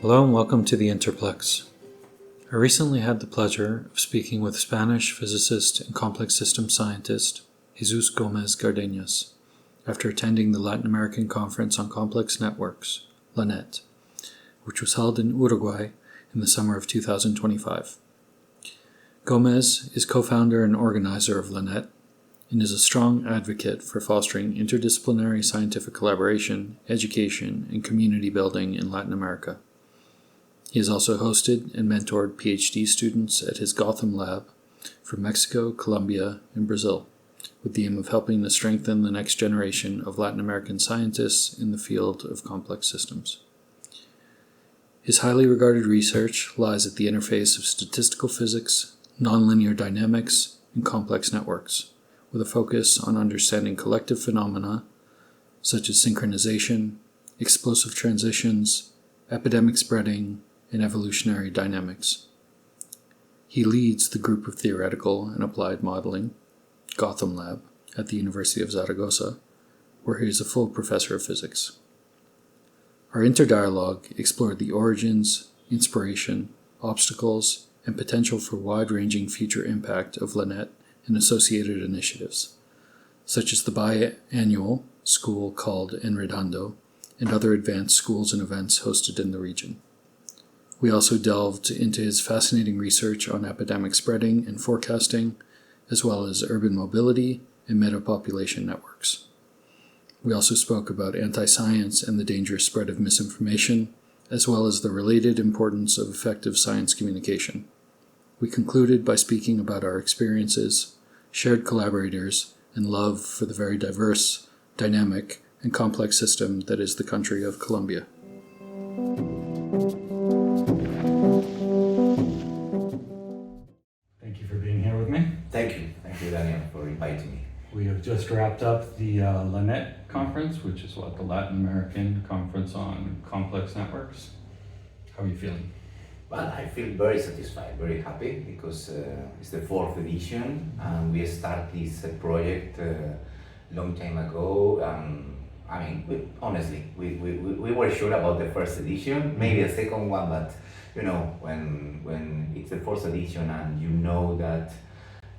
Hello and welcome to the InterPlex. I recently had the pleasure of speaking with Spanish physicist and complex systems scientist Jesús Gómez-Gardeñes after attending the Latin American Conference on Complex Networks, LANET, which was held in Uruguay in the summer of 2025. Gómez is co-founder and organizer of LANET and is a strong advocate for fostering interdisciplinary scientific collaboration, education, and community building in Latin America. He has also hosted and mentored PhD students at his GOTHAM lab from Mexico, Colombia, and Brazil, with the aim of helping to strengthen the next generation of Latin American scientists in the field of complex systems. His highly regarded research lies at the interface of statistical physics, nonlinear dynamics, and complex networks, with a focus on understanding collective phenomena such as synchronization, explosive transitions, epidemic spreading, and evolutionary dynamics. He leads the group of theoretical and applied modeling, GOTHAM Lab, at the University of Zaragoza, where he is a full professor of physics. Our InterDialogue explored the origins, inspiration, obstacles, and potential for wide-ranging future impact of LANET and associated initiatives, such as the biannual school called Enredando and other advanced schools and events hosted in the region. We also delved into his fascinating research on epidemic spreading and forecasting, as well as urban mobility and metapopulation networks. We also spoke about anti-science and the dangerous spread of misinformation, as well as the related importance of effective science communication. We concluded by speaking about our experiences, shared collaborators, and love for the very diverse, dynamic, and complex system that is the country of Colombia. Thank you for being here with me. Thank you, Daniel, for inviting me. We have just wrapped up the LANET conference, which is the Latin American Conference on Complex Networks. How are you feeling? Well, I feel very satisfied, very happy, because it's the 4th edition, and we started this project a long time ago. Honestly, we were sure about the first edition, maybe a second one, but when it's the 4th edition and you know that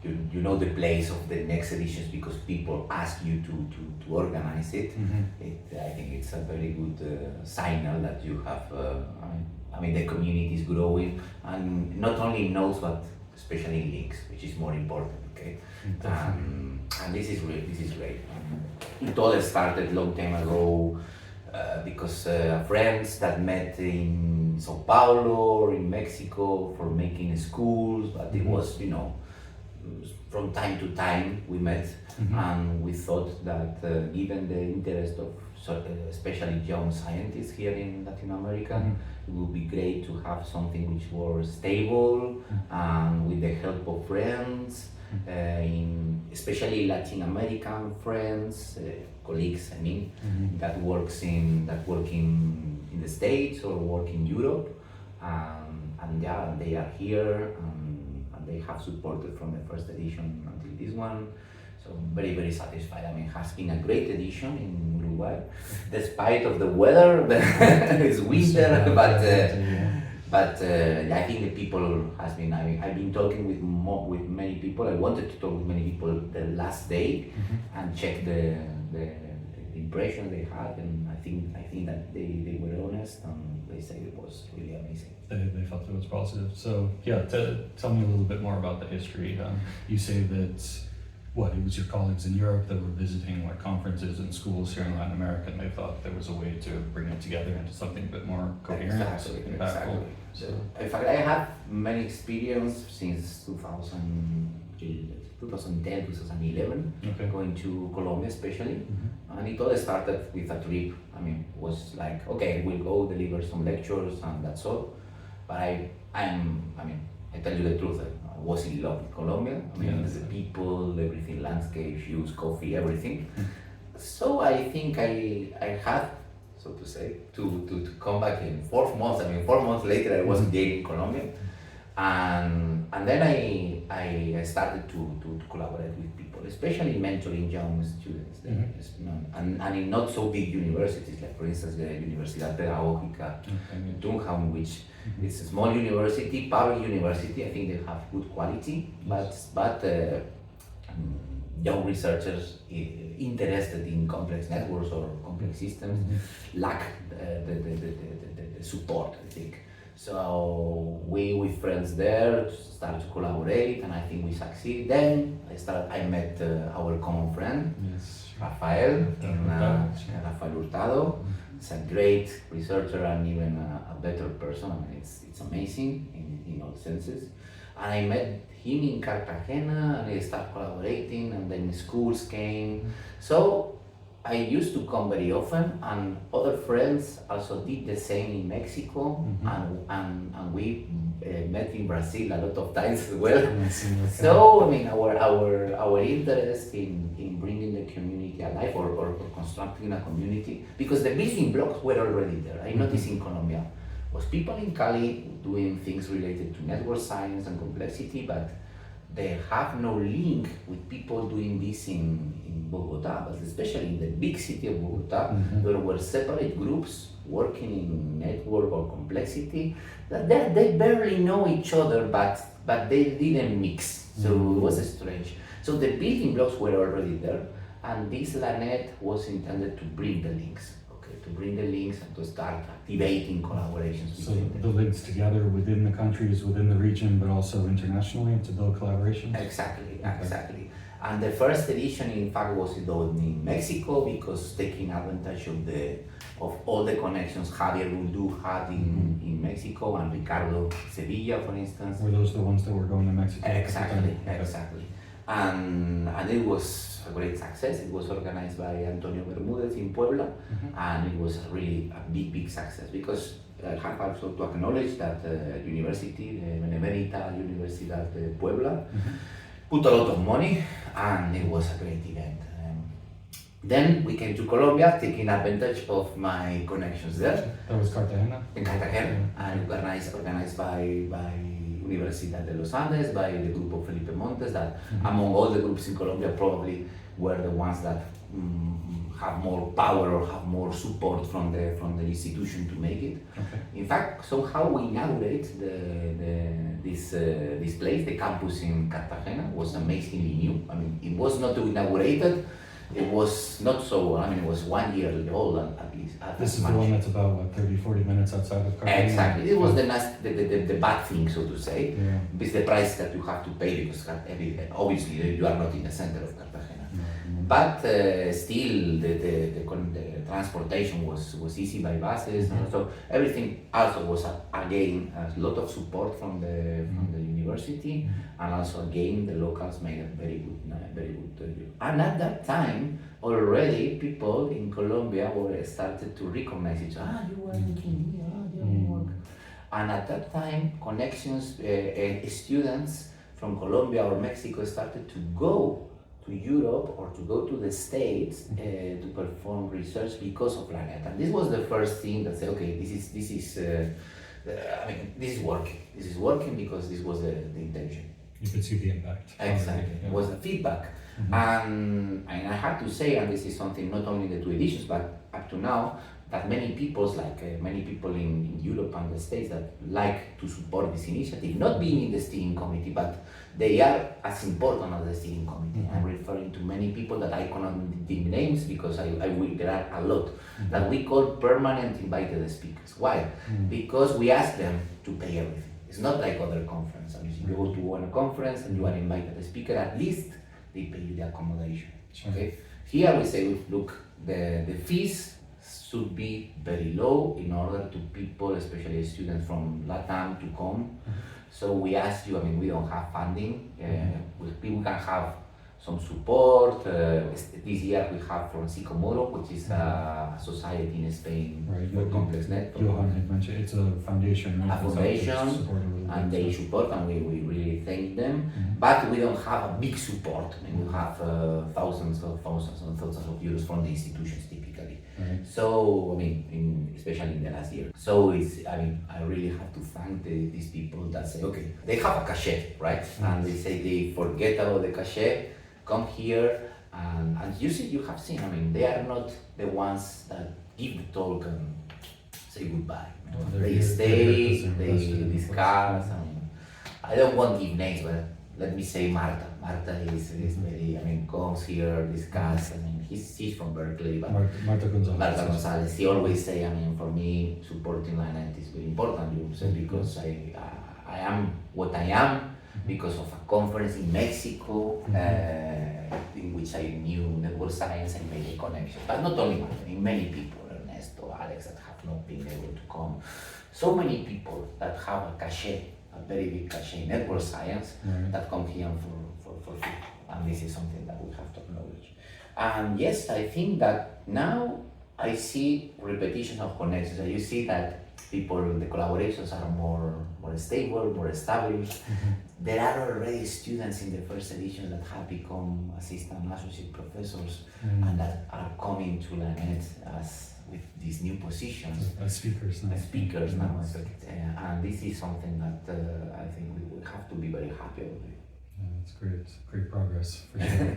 you know the place of the next editions because people ask you to organize it. I think it's a very good signal that you have. The community is growing, and not only in nodes but especially in links, which is more important. Okay, and this is great. It all started long time ago because friends that met in Sao Paulo or in Mexico for making schools, but it was from time to time we met, and we thought that given the interest of especially young scientists here in Latin America, it would be great to have something which was stable and with the help of friends, especially Latin American friends, colleagues. That work in the States or work in Europe, and they are here. They have supported from the first edition until this one, so I'm very, very satisfied. It has been a great edition in Uruguay, despite of the weather. It's winter, but I think the people has been. I've been talking with many people. I wanted to talk with many people the last day and check the impression they had, and I think that they were honest and they said it was really amazing. They felt it was positive. So tell me a little bit more about the history. You say that it was your colleagues in Europe that were visiting conferences and schools here in Latin America, and they thought there was a way to bring it together into something a bit more coherent, Exactly. So, in fact, I have many experience since 2010, 2011, going to Colombia especially, and it all started with a trip. It was like, okay, we'll go deliver some lectures and that's all. But I tell you the truth, I was in love with Colombia. The people, everything, landscape, views, coffee, everything. So I think I had, so to say, to come back in 4 months. 4 months later I was again in Colombia. And then I I started to collaborate with people, especially mentoring young students. And in not so big universities, like for instance the Universidad Pedagógica in Durham, which it's a small university, public university. I think they have good quality, but young researchers interested in complex networks or complex systems lack the support, I think. So we with friends there started to collaborate, and I think we succeeded. Then I met our common friend, Rafael Hurtado. He's a great researcher and even a better person. I mean, it's amazing in all senses. And I met him in Cartagena, and I started collaborating, and then schools came. So I used to come very often, and other friends also did the same in Mexico, and we met in Brazil a lot of times as well. So I mean, our interest in bringing the community alive or constructing a community, because the building blocks were already there. I noticed in Colombia was people in Cali doing things related to network science and complexity, but they have no link with people doing this in Bogota, but especially in the big city of Bogota. There were separate groups working in network or complexity that they barely know each other, but they didn't mix. So it was strange. So the building blocks were already there, and this LANET was intended to bring the links. To bring the links and to start activating collaborations. So the links together within the countries, within the region, but also internationally to build collaborations? Exactly. And the first edition, in fact, was done in Mexico, because taking advantage of all the connections Javier Uldu had in Mexico, and Ricardo Sevilla, for instance. Were those the ones that were going to Mexico? Exactly. And it was a great success. It was organized by Antonio Bermudez in Puebla, and it was really a big success, because I have also to acknowledge that university, the Benemérita Universidad de Puebla, put a lot of money, and it was a great event. Then we came to Colombia, taking advantage of my connections there. That was Cartagena? In Cartagena, and organized by Universidad de los Andes, by the group of Felipe Montes, that among all the groups in Colombia probably were the ones that have more power or have more support from the institution to make it. In fact, somehow we inaugurate this place, the campus in Cartagena was amazingly new. I mean, it was not inaugurated. It was not so, I mean, it was 1 year old at least. This is the one that's about, 30, 40 minutes outside of Cartagena? Exactly. It was the bad thing, so to say. It's the price that you have to pay, because obviously you are not in the center of Cartagena. But still, the transportation was easy by buses. So everything also was, again, a lot of support from the university, and also again the locals made a very good and at that time already people in Colombia were started to recognize each other. You were making you work. And at that time connections, students from Colombia or Mexico started to go to Europe or to go to the States to perform research because of LANET. And this was the first thing that said, okay, this is working. This is working because this was the intention. You could see the impact. Exactly. It was the feedback. And I have to say, and this is something not only in the 2 editions, but up to now, that many people in Europe and the States that like to support this initiative, not being in the steering committee, but they are as important as the steering committee. I'm referring to many people that I cannot name names, because there are a lot that we call permanent invited speakers. Why? Because we ask them to pay everything. It's not like other conferences. I mean, if you go to one conference and you are invited as a speaker, at least they pay you the accommodation. Okay. Here we say, look, the fees should be very low in order to people, especially students from LATAM, to come. So we ask you, I mean, we don't have funding. We can have some support. This year we have from Sycomoro, which is a society in Spain for complex networks. Johan had mentioned it's a foundation. A foundation, and they support, and we really thank them. But we don't have a big support. I mean, we have thousands of euros from the institutions typically. Right. So, I mean, especially in the last year. So I really have to thank these people that say, okay, they have a cachet, right? And they say they forget about the cachet, come here, and you have seen, they are not the ones that give the talk and say goodbye. They stay, they discuss, and I don't want to give names, but let me say Marta. Marta is very, comes here, discuss. She's from Berkeley, but Marta Gonzalez. Marta Gonzalez. She always say, for me, supporting LANET is very important. You say because I am what I am because of a conference in Mexico, in which I knew network science and made a connection. But not only Marta, many people, Ernesto, Alex, that have not been able to come. So many people that have a cachet, a very big cachet in network science, that come here for free. And this is something that we have to acknowledge. And yes, I think that now I see repetition of connections. You see that people, the collaborations are more stable, more established. There are already students in the first edition that have become assistant associate professors and that are coming to LANET with these new positions. As speakers now. And this is something that I think we have to be very happy with. Yeah, that's great. Great progress for sure.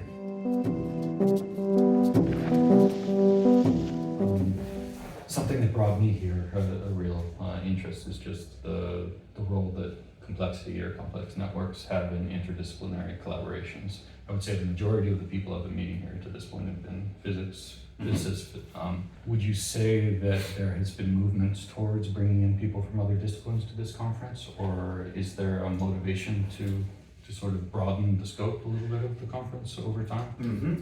Something that brought me here a real interest is just the role that complexity or complex networks have in interdisciplinary collaborations. I would say the majority of the people I've been meeting here to this point have been physicists. Would you say that there has been movements towards bringing in people from other disciplines to this conference, or is there a motivation to sort of broaden the scope a little bit of the conference over time?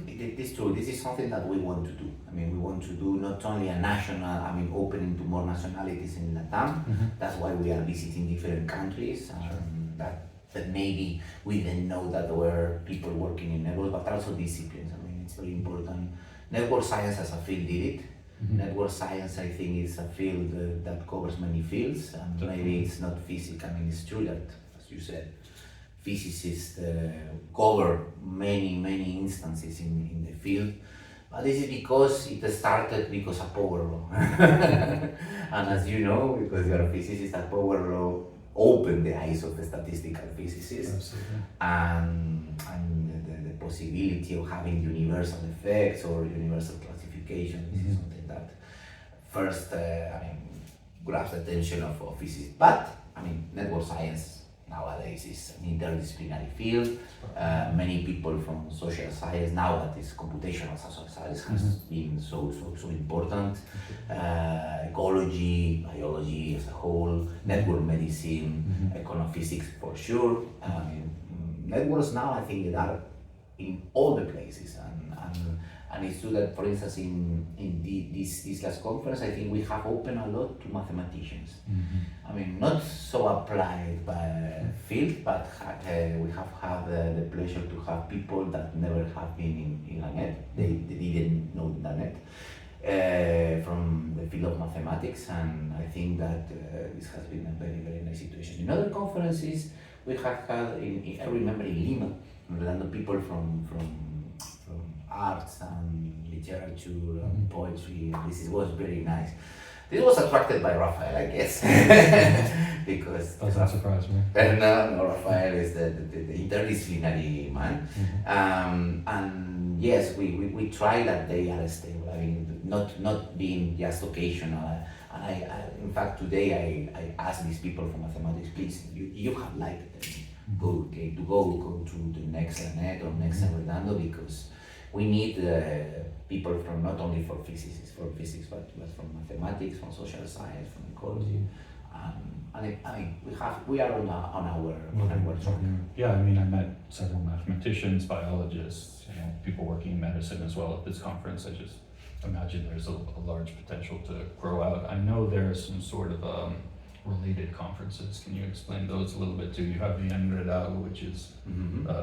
It is true. This is something that we want to do. We want to do not only a national, opening to more nationalities in LATAM. That's why we are visiting different countries. That maybe we didn't know that there were people working in networks, but also disciplines. It's very important. Network science as a field did it. Network science, I think, is a field that covers many fields, and maybe it's not physics. It's true that, as you said, physicists cover many instances in the field, but this is because it started because of power law. And as you know, because you are a physicist, that power law opened the eyes of the statistical physicists. Absolutely. And the possibility of having universal effects or universal classification. This is something that first grabs the attention of physicists. But network science nowadays is an interdisciplinary field. Many people from social science, now that is computational social science, has been so important. Ecology, biology as a whole, network medicine, econophysics for sure. Networks now, I think, that are in all the places, and it's true that, for instance, in this last conference, I think we have opened a lot to mathematicians. Not so applied by field, but we have had the pleasure to have people that never have been in LANET. They didn't know LANET from the field of mathematics, and I think that this has been a very, very nice situation. In other conferences, we have had, I remember in Lima, Orlando, people from arts and literature and poetry. This was very nice. This was attracted by Rafael, I guess, because doesn't surprise me. No, Rafael is the interdisciplinary man, and yes, we try that they are stable. Not being just occasional. And I in fact, today I asked these people from mathematics, please, you have liked them. Go to the next LANET or next Orlando, because we need people from not only for physics, but from mathematics, from social science, from ecology, we are on our track. Yeah, I met several mathematicians, biologists, people working in medicine as well at this conference. I just imagine there's a large potential to grow out. I know there are some sort of related conferences. Can you explain those a little bit too? You have the InterDialogue, which is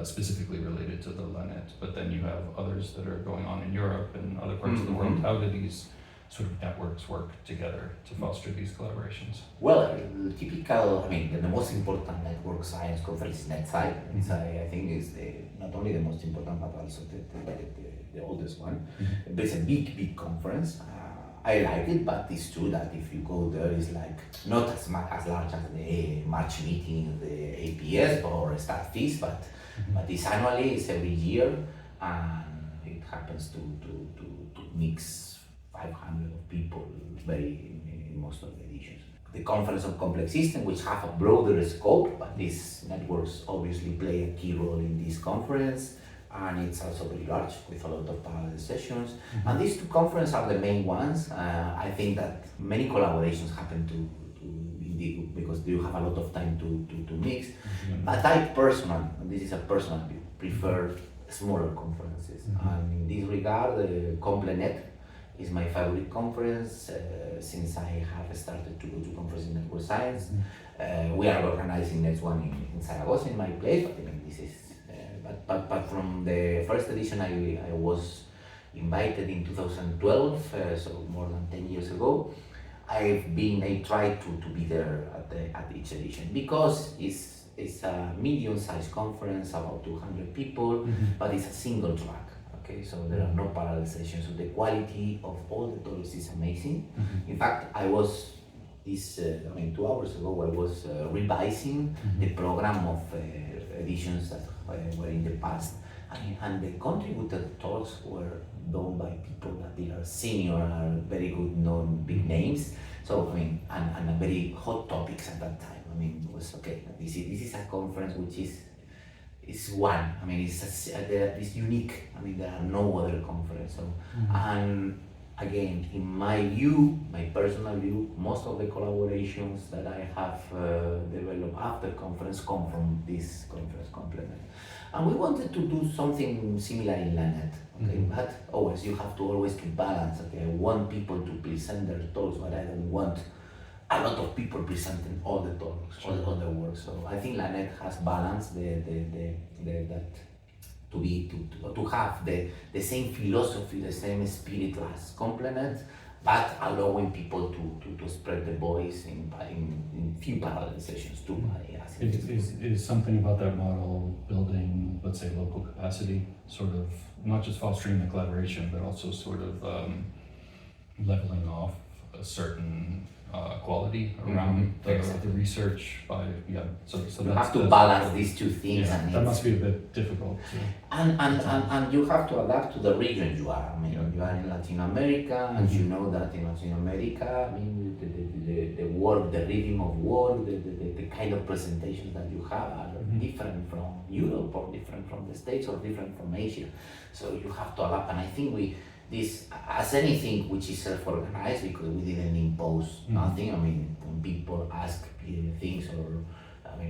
specifically related to the LANET, but then you have others that are going on in Europe and other parts of the world. How do these sort of networks work together to foster these collaborations? Well, typical, the most important network science conference is NetSci. NetSci, I think, is not only the most important, but also the oldest one. But it's a big conference. I like it, but it's true that if you go there, it's like not as much as large as the March meeting, the APS or start fees, but it's annually, it's every year, and it happens to mix 500 of people in most of the editions. The Conference on Complex Systems, which have a broader scope, but these networks obviously play a key role in this conference, and it's also very large with a lot of parallel sessions. And these two conferences are the main ones. I think that many collaborations happen because you have a lot of time to mix. But I personally, and this is a personal view, prefer smaller conferences. And in this regard, CompleNet is my favorite conference since I have started to go to conferences in network science. We are organizing next one in Zaragoza, in my place, but I mean, this is. But from the first edition, I was invited in 2012, so more than 10 years ago. I tried to be there at each edition because it's a medium-sized conference, about 200 people, but it's a single track. Okay, so there are no parallel sessions. So the quality of all the talks is amazing. In fact, I was 2 hours ago, I was revising the program of editions that were in the past, and the contributed talks were done by people that they are senior and very good known big names. So and a very hot topics at that time. It was okay. This is a conference which is one. It's unique. There are no other conference. So and again, in my view, my personal view, most of the collaborations that I have developed after conference come from this conference, CompleNet. And we wanted to do something similar in LANET, okay? But always, you have to always keep balance, okay? I want people to present their talks, but I don't want a lot of people presenting all the talks, all the work. So I think LANET has balanced to have the same philosophy, the same spirit as CompleNet, but allowing people to spread the voice in few parallel sessions too. Is something about that model building, let's say, local capacity, sort of not just fostering the collaboration, but also sort of leveling off a certain quality around the research by so you have to balance these two things. Yeah, and that must be a bit difficult. And you have to adapt to the region you are. You are in Latin America, and you know that in Latin America, the work, the rhythm of work, the kind of presentations that you have are different from Europe, or different from the States, or different from Asia. So you have to adapt, and I think this, as anything which is self-organized, because we didn't impose nothing. When people ask things, or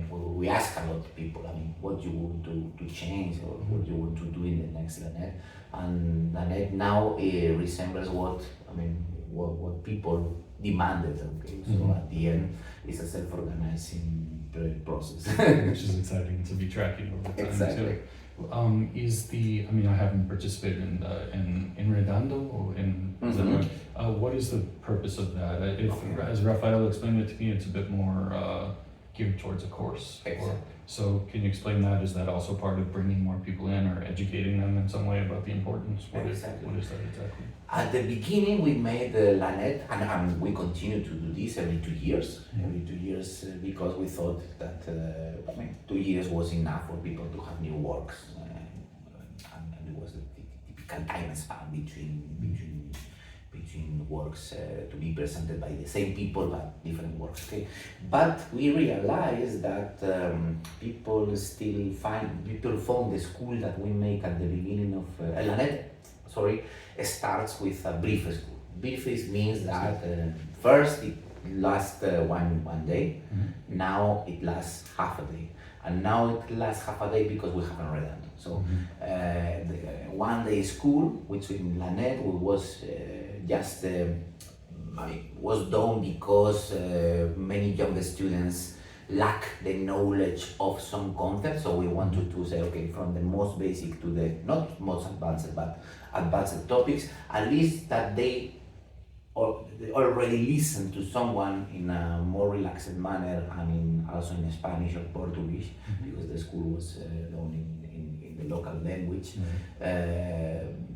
we ask a lot of people, what you want to change, or what you want to do in the next LANET. And LANET now resembles what people demanded. Okay, so at the end, it's a self-organizing process. Which is exciting to be tracking over time. Exactly. Too. I haven't participated in Redando or in what is the purpose of that? As Rafael explained it to me, it's a bit more geared towards a course. Exactly. So can you explain that? Is that also part of bringing more people in, or educating them in some way about the importance? What is that exactly? At the beginning, we made the LANET, and we continue to do this every 2 years. Every 2 years, because we thought that 2 years was enough for people to have new works, and it was a typical time span between works to be presented by the same people but different works. Okay, but we realized that people found the school that we make at the beginning of LANET. Starts with a brief school. Brief means that first it lasts one day. Now it lasts half a day, and now it lasts half a day because we haven't read it. So the 1 day school, which in LANET was just was done because many younger students lack the knowledge of some concepts. So we wanted to say, okay, from the most basic to the not most advanced, but advanced topics, at least that they already listen to someone in a more relaxed manner, also in Spanish or Portuguese, because the school was done in the local language,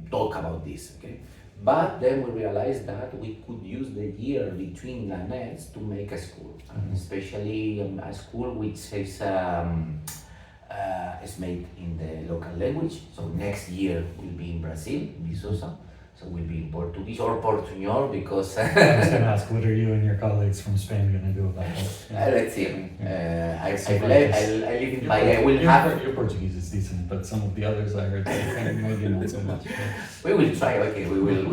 talk about this. Okay, But then we realized that we could use the year between LANETs to make a school, and especially a school which is made in the local language. So next year will be in Brazil, Viçosa. So we'll be in Portuguese or Portuñol because I was going to ask, what are you and your colleagues from Spain going to do about that? let's see. I live in Bahia. Your Portuguese is decent, but some of the others I heard maybe not so much. We will try. Okay, we will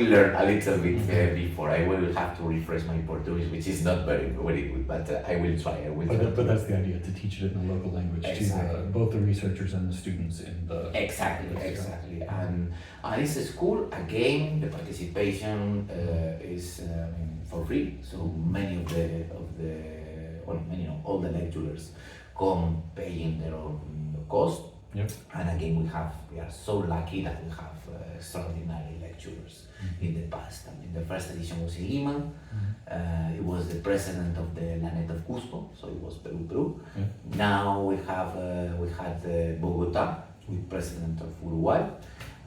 learn a little bit before. I will have to refresh my Portuguese, which is not very good, but I will try. But that's the idea, to teach it in a local language to both the researchers and the students in the exactly. And it's a school. Again, the participation is for free. So many all the lecturers come paying their own cost. Yep. And again, we are so lucky that we have extraordinary lecturers in the past. I mean, the first edition was in Lima. It was the president of the LANET of Cusco, so it was Peru. Yeah. Now we had Bogota with president of Uruguay,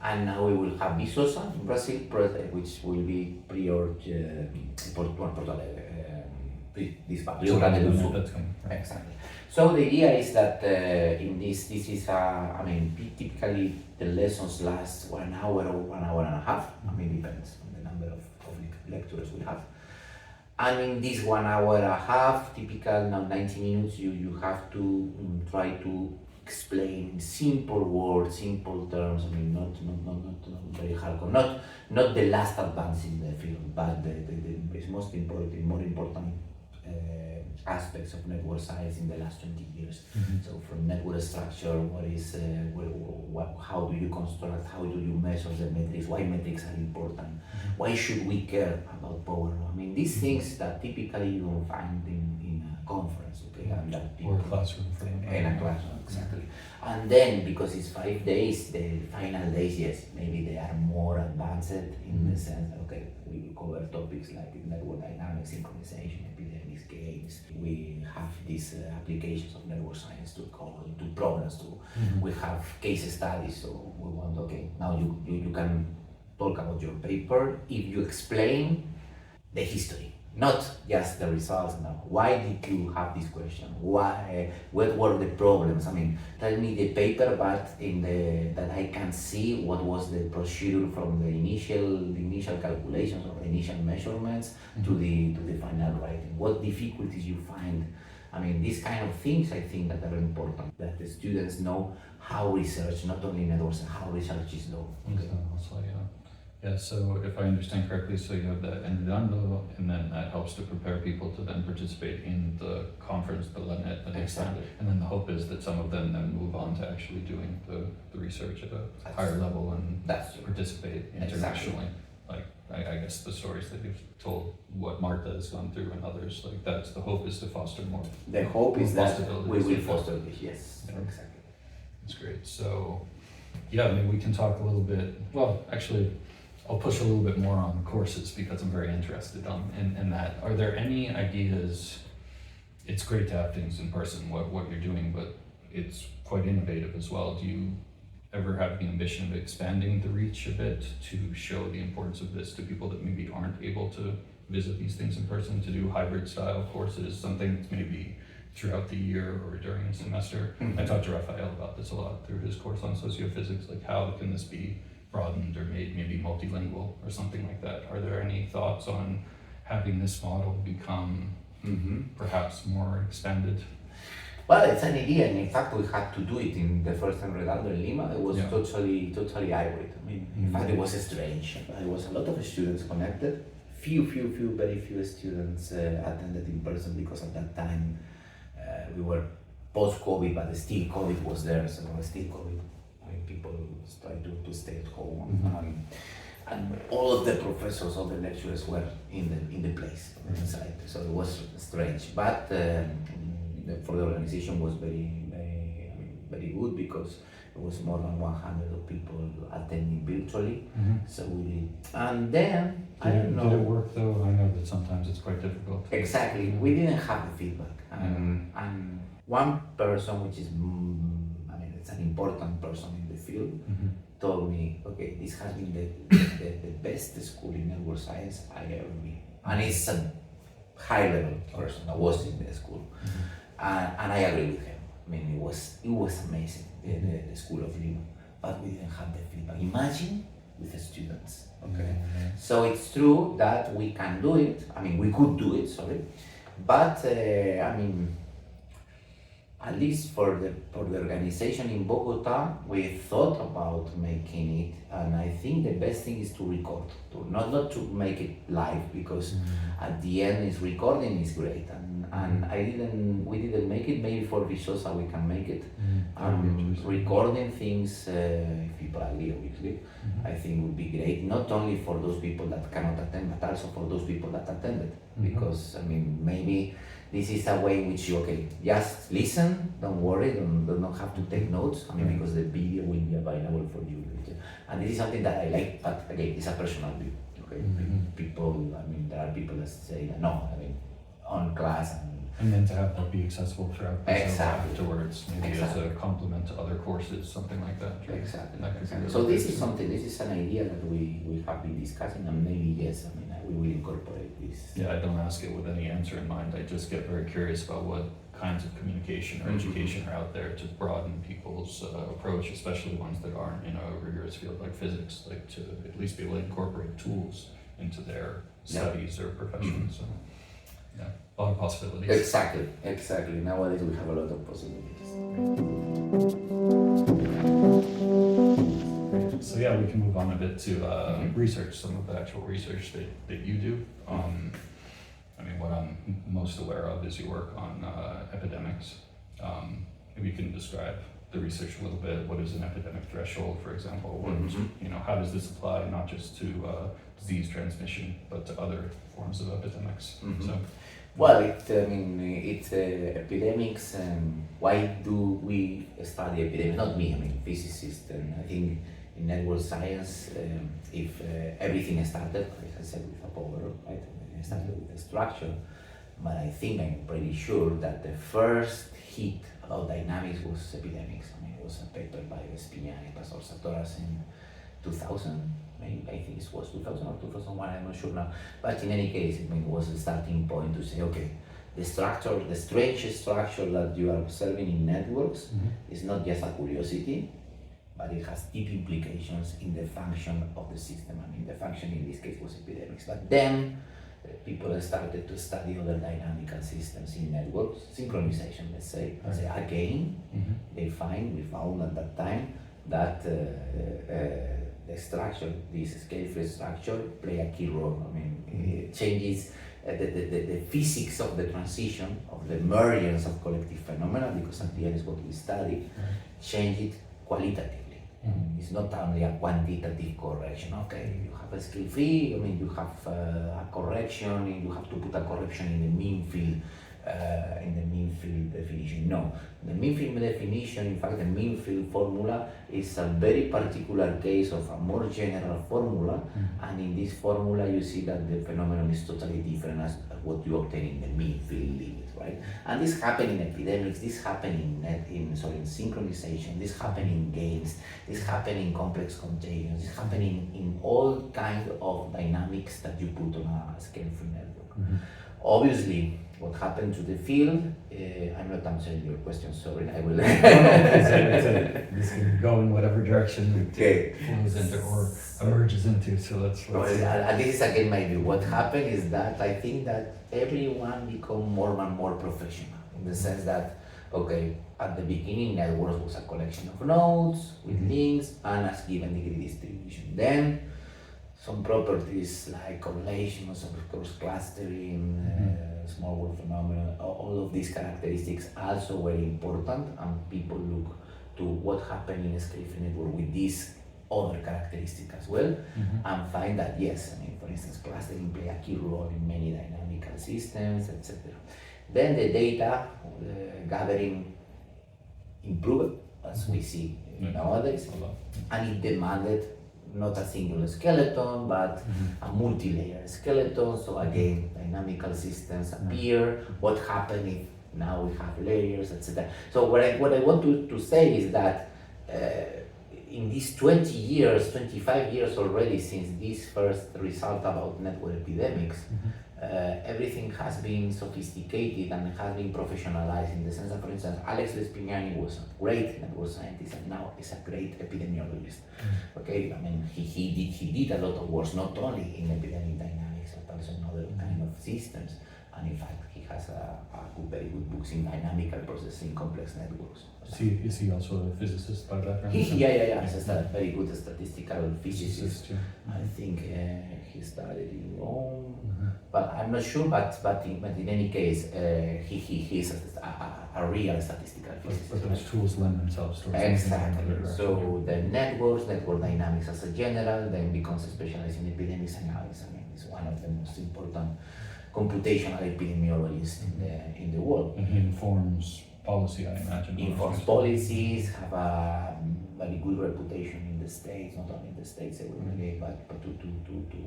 and now we will have Viçosa in Brazil, which will be Porto Alegre. Rio Grande do Sul. That's coming. Right. Exactly. So the idea is that in this is typically the lessons last 1 hour or 1 hour and a half. I mean, depends on the number of lecturers we have. And in this 1 hour and a half, typical 90 minutes, you have to try to explain simple words, simple terms. I mean, not very hardcore. Not the last advance in the field, but the most important, more important aspects of network science in the last 20 years. So from network structure, how do you construct, how do you measure the metrics, why metrics are important, why should we care about power? I mean, these things that typically you don't find in a conference, okay? And that people, or a classroom. In a classroom, exactly. And then, because it's 5 days, the final days, yes, maybe they are more advanced in the sense that, okay, we will cover topics like network dynamics, synchronization, epidemics, games. We have these applications of network science to problems too. We have case studies, so we want, okay, now you can talk about your paper if you explain the history. Not just the results. No. Why did you have this question? Why? What were the problems? I mean, tell me the paper, but that I can see what was the procedure from the initial calculations or initial measurements to the final writing. What difficulties you find? I mean, these kind of things I think that are important. That the students know how research, not only networks, how research is done. Okay. Also, yeah. Yeah, so if I understand correctly, so you have that InterDialogue, and then that helps to prepare people to then participate in the conference, the LANET that they founded. And then the hope is that some of them then move on to actually doing the research at a higher level and participate internationally. Like, I guess the stories that you've told, what Marta has gone through and others, like that's the hope, is to foster more. The hope is that we will foster this, yes, yeah. Exactly. That's great. So, yeah, maybe we can talk a little bit, well, actually, I'll push a little bit more on courses because I'm very interested in that. Are there any ideas? It's great to have things in person, what you're doing, but it's quite innovative as well. Do you ever have the ambition of expanding the reach a bit to show the importance of this to people that maybe aren't able to visit these things in person, to do hybrid style courses, something that's maybe throughout the year or during a semester? I talked to Raphael about this a lot through his course on sociophysics, like how can this be broadened or made maybe multilingual or something like that? Are there any thoughts on having this model become perhaps more expanded? Well, it's an idea, and in fact we had to do it in the first Enredando in Lima. It was totally hybrid. I mean, in fact it was strange. There was a lot of students connected. Very few students attended in person because at that time we were post-COVID, but still COVID was there, so still COVID. People started to stay at home, and all of the professors, all the lecturers were in the place on the site. So it was strange, but for the organization was very good because it was more than 100 of people attending virtually. So we did, and then I don't know. Did it work though? I know that sometimes it's quite difficult. Exactly, we didn't have the feedback, and one person, which is it's an important person in the field, told me, okay, this has been the best school in network science I ever been. And it's a high level person that was in the school. And I agree with him. I mean, it was amazing, the School of Lima, but we didn't have the feedback. Imagine with the students, okay? So it's true that we can do it, I mean, we could do it, sorry, but I mean, at least for the organization in Bogota, we thought about making it, and I think the best thing is to record, not to make it live, because at the end, is recording is great, and we didn't make it. Maybe for Visosa we can make it. Recording things, if people agree, obviously, I think would be great. Not only for those people that cannot attend, but also for those people that attended, because I mean, maybe this is a way in which you, just listen, don't worry, don't have to take notes, I mean, because the video will be available for you later. And this is something that I like, but again, it's a personal view, okay? People, I mean, there are people that say that, no, I mean, on class, and then to have that be accessible throughout the Exactly. afterwards, maybe as a complement to other courses, something like that. Right? Exactly. That could be really So this good. is something, this is an idea that we have been discussing, and maybe, yes, I mean, we will incorporate this. Yeah, I don't ask it with any answer in mind. I just get very curious about what kinds of communication or education are out there to broaden people's approach, especially ones that aren't in a rigorous field like physics, like to at least be able to incorporate tools into their studies or professions. So, yeah, a lot of possibilities. Exactly. Nowadays we have a lot of possibilities. Great. So yeah, we can move on a bit to research, some of the actual research that you do. I mean, what I'm most aware of is your work on epidemics. Maybe you can describe the research a little bit. What is an epidemic threshold, for example? What, how does this apply not just to disease transmission, but to other forms of epidemics? So, well, it's epidemics. Why do we study epidemics? Not me, I mean, physicists. And I think in network science, if everything started, as I said, with a power, right? It started with a structure, but I think I'm pretty sure that the first hit about dynamics was epidemics. I mean, it was a paper by Espiñán and Pastor Sartoras in 2000. Maybe, I think it was 2000 or 2001, I'm not sure now. But in any case, it was a starting point to say, okay, the structure, the strange structure that you are observing in networks is not just a curiosity, but it has deep implications in the function of the system. I mean, the function in this case was epidemics. But then people started to study other dynamical systems in networks, synchronization, let's say. Again, we found at that time that the structure, this scale-free structure, play a key role. I mean, it changes the physics of the transition, of the emergence of collective phenomena, because at the end is what we study, change it qualitatively. It's not only a quantitative correction. Okay, you have a scale free, I mean, you have a correction, and you have to put a correction in the mean field, definition. No, the mean field definition, in fact, the mean field formula is a very particular case of a more general formula, and in this formula you see that the phenomenon is totally different as what you obtain in the mean field limit, right? And this happens in epidemics, this happens in synchronization, this happens in games, this happens in complex contagions, this happens in all kinds of dynamics that you put on a scale-free network. Obviously, what happened to the field, I'm not answering your question, sorry, I will. This can go in whatever direction it flows into or emerges into, so let's and this is again my view. What happened is that I think that everyone become more and more professional, in the sense that, okay, at the beginning networks was a collection of nodes with links and a given degree distribution. Then some properties like correlations, of course, clustering, small world phenomena, all of these characteristics also very important, and people look to what happened in a scale-free network with these other characteristics as well, and find that yes, I mean, for instance, clustering play a key role in many dynamical systems, etc. Then the data gathering improved, as we see nowadays, and it demanded not a single skeleton, but a multi-layer skeleton. So again, dynamical systems appear. What happened if now we have layers, etc. So what I want to say is that in these 20 years, 25 years already since this first result about network epidemics, everything has been sophisticated and has been professionalized in the sense that, for instance, Alex Lespignani was a great network scientist and now is a great epidemiologist. Okay, I mean, he did a lot of work not only in epidemic dynamics but also in other kind of systems. And in fact, he has very good books in dynamical processing complex networks. Is he also a physicist by background? Yeah. He's a very good statistical physicist. Yeah. I think he studied in Rome, but I'm not sure. But in any case, he is a real statistical physicist. But those tools lend themselves towards Exactly. So the network dynamics as a general, then becomes specialized in epidemics analysis. I mean, it's one of the most important computational epidemiologists in the world. And he informs policy, I imagine. Informs policies, have a very good reputation in the States, not only in the States, but to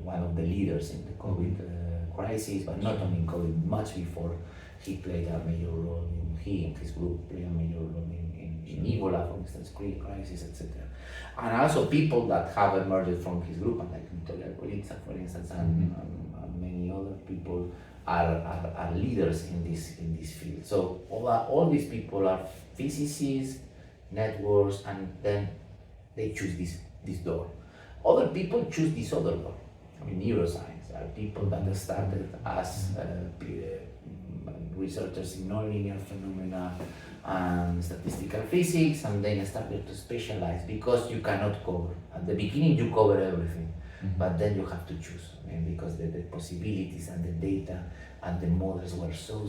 one of the leaders in the COVID crisis, but not only in COVID, much before he played a major role he and his group played a major role in Ebola, for instance, crisis, etc. And also people that have emerged from his group, like Victoria Golitza, for instance, and many other people are leaders in this field. So all these people are physicists, networks, and then they choose this door. Other people choose this other door. I mean, neuroscience are people that started as researchers in nonlinear phenomena and statistical physics, and then started to specialize because you cannot cover. At the beginning, you cover everything. But then you have to choose, because the possibilities and the data and the models were so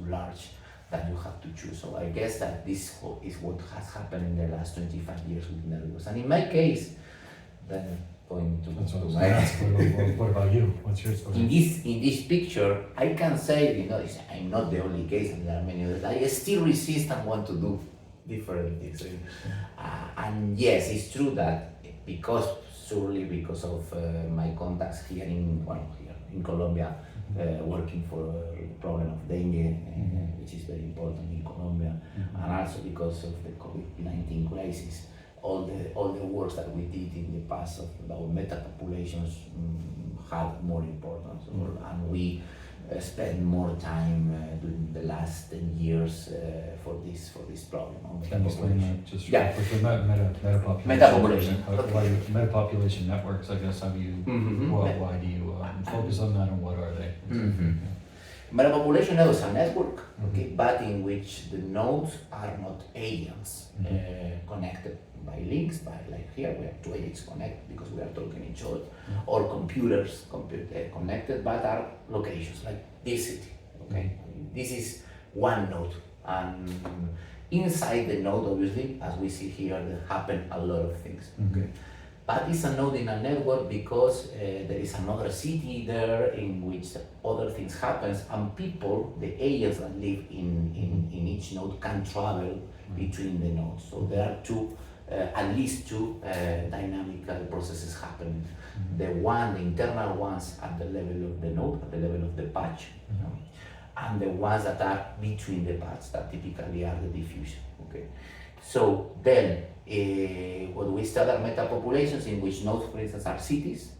large that you have to choose. So I guess that this is what has happened in the last 25 years with networks. And in my case, then going to my what about you? What's your story? In this picture, I can say, I'm not the only case, and there are many others. I still resist and want to do different things. And yes, it's true that because of my contacts here in Colombia, working for the problem of dengue, which is very important in Colombia, and also because of the COVID-19 crisis, all the works that we did in the past about metapopulations had more importance, and we spend more time during the last 10 years for this problem. Can you explain that just yeah. quickly? Metapopulation. Metapopulation. Metapopulation networks, I guess, how do you, why do you focus on that, and what are they? Metapopulation networks are network, but in which the nodes are not aliens connected by links, like here we have two aliens connected because we are talking each other, or computers connected, but are locations like this city. This is one node, and inside the node, obviously, as we see here, there happen a lot of things. But it's a node in a network because there is another city there in which other things happen, and people, the aliens that live in each node, can travel between the nodes. So there are at least two dynamical processes happening. The internal ones at the level of the node, at the level of the patch, and the ones that are between the patch, that typically are the diffusion. So then, what we study are metapopulations in which nodes, for instance, are cities,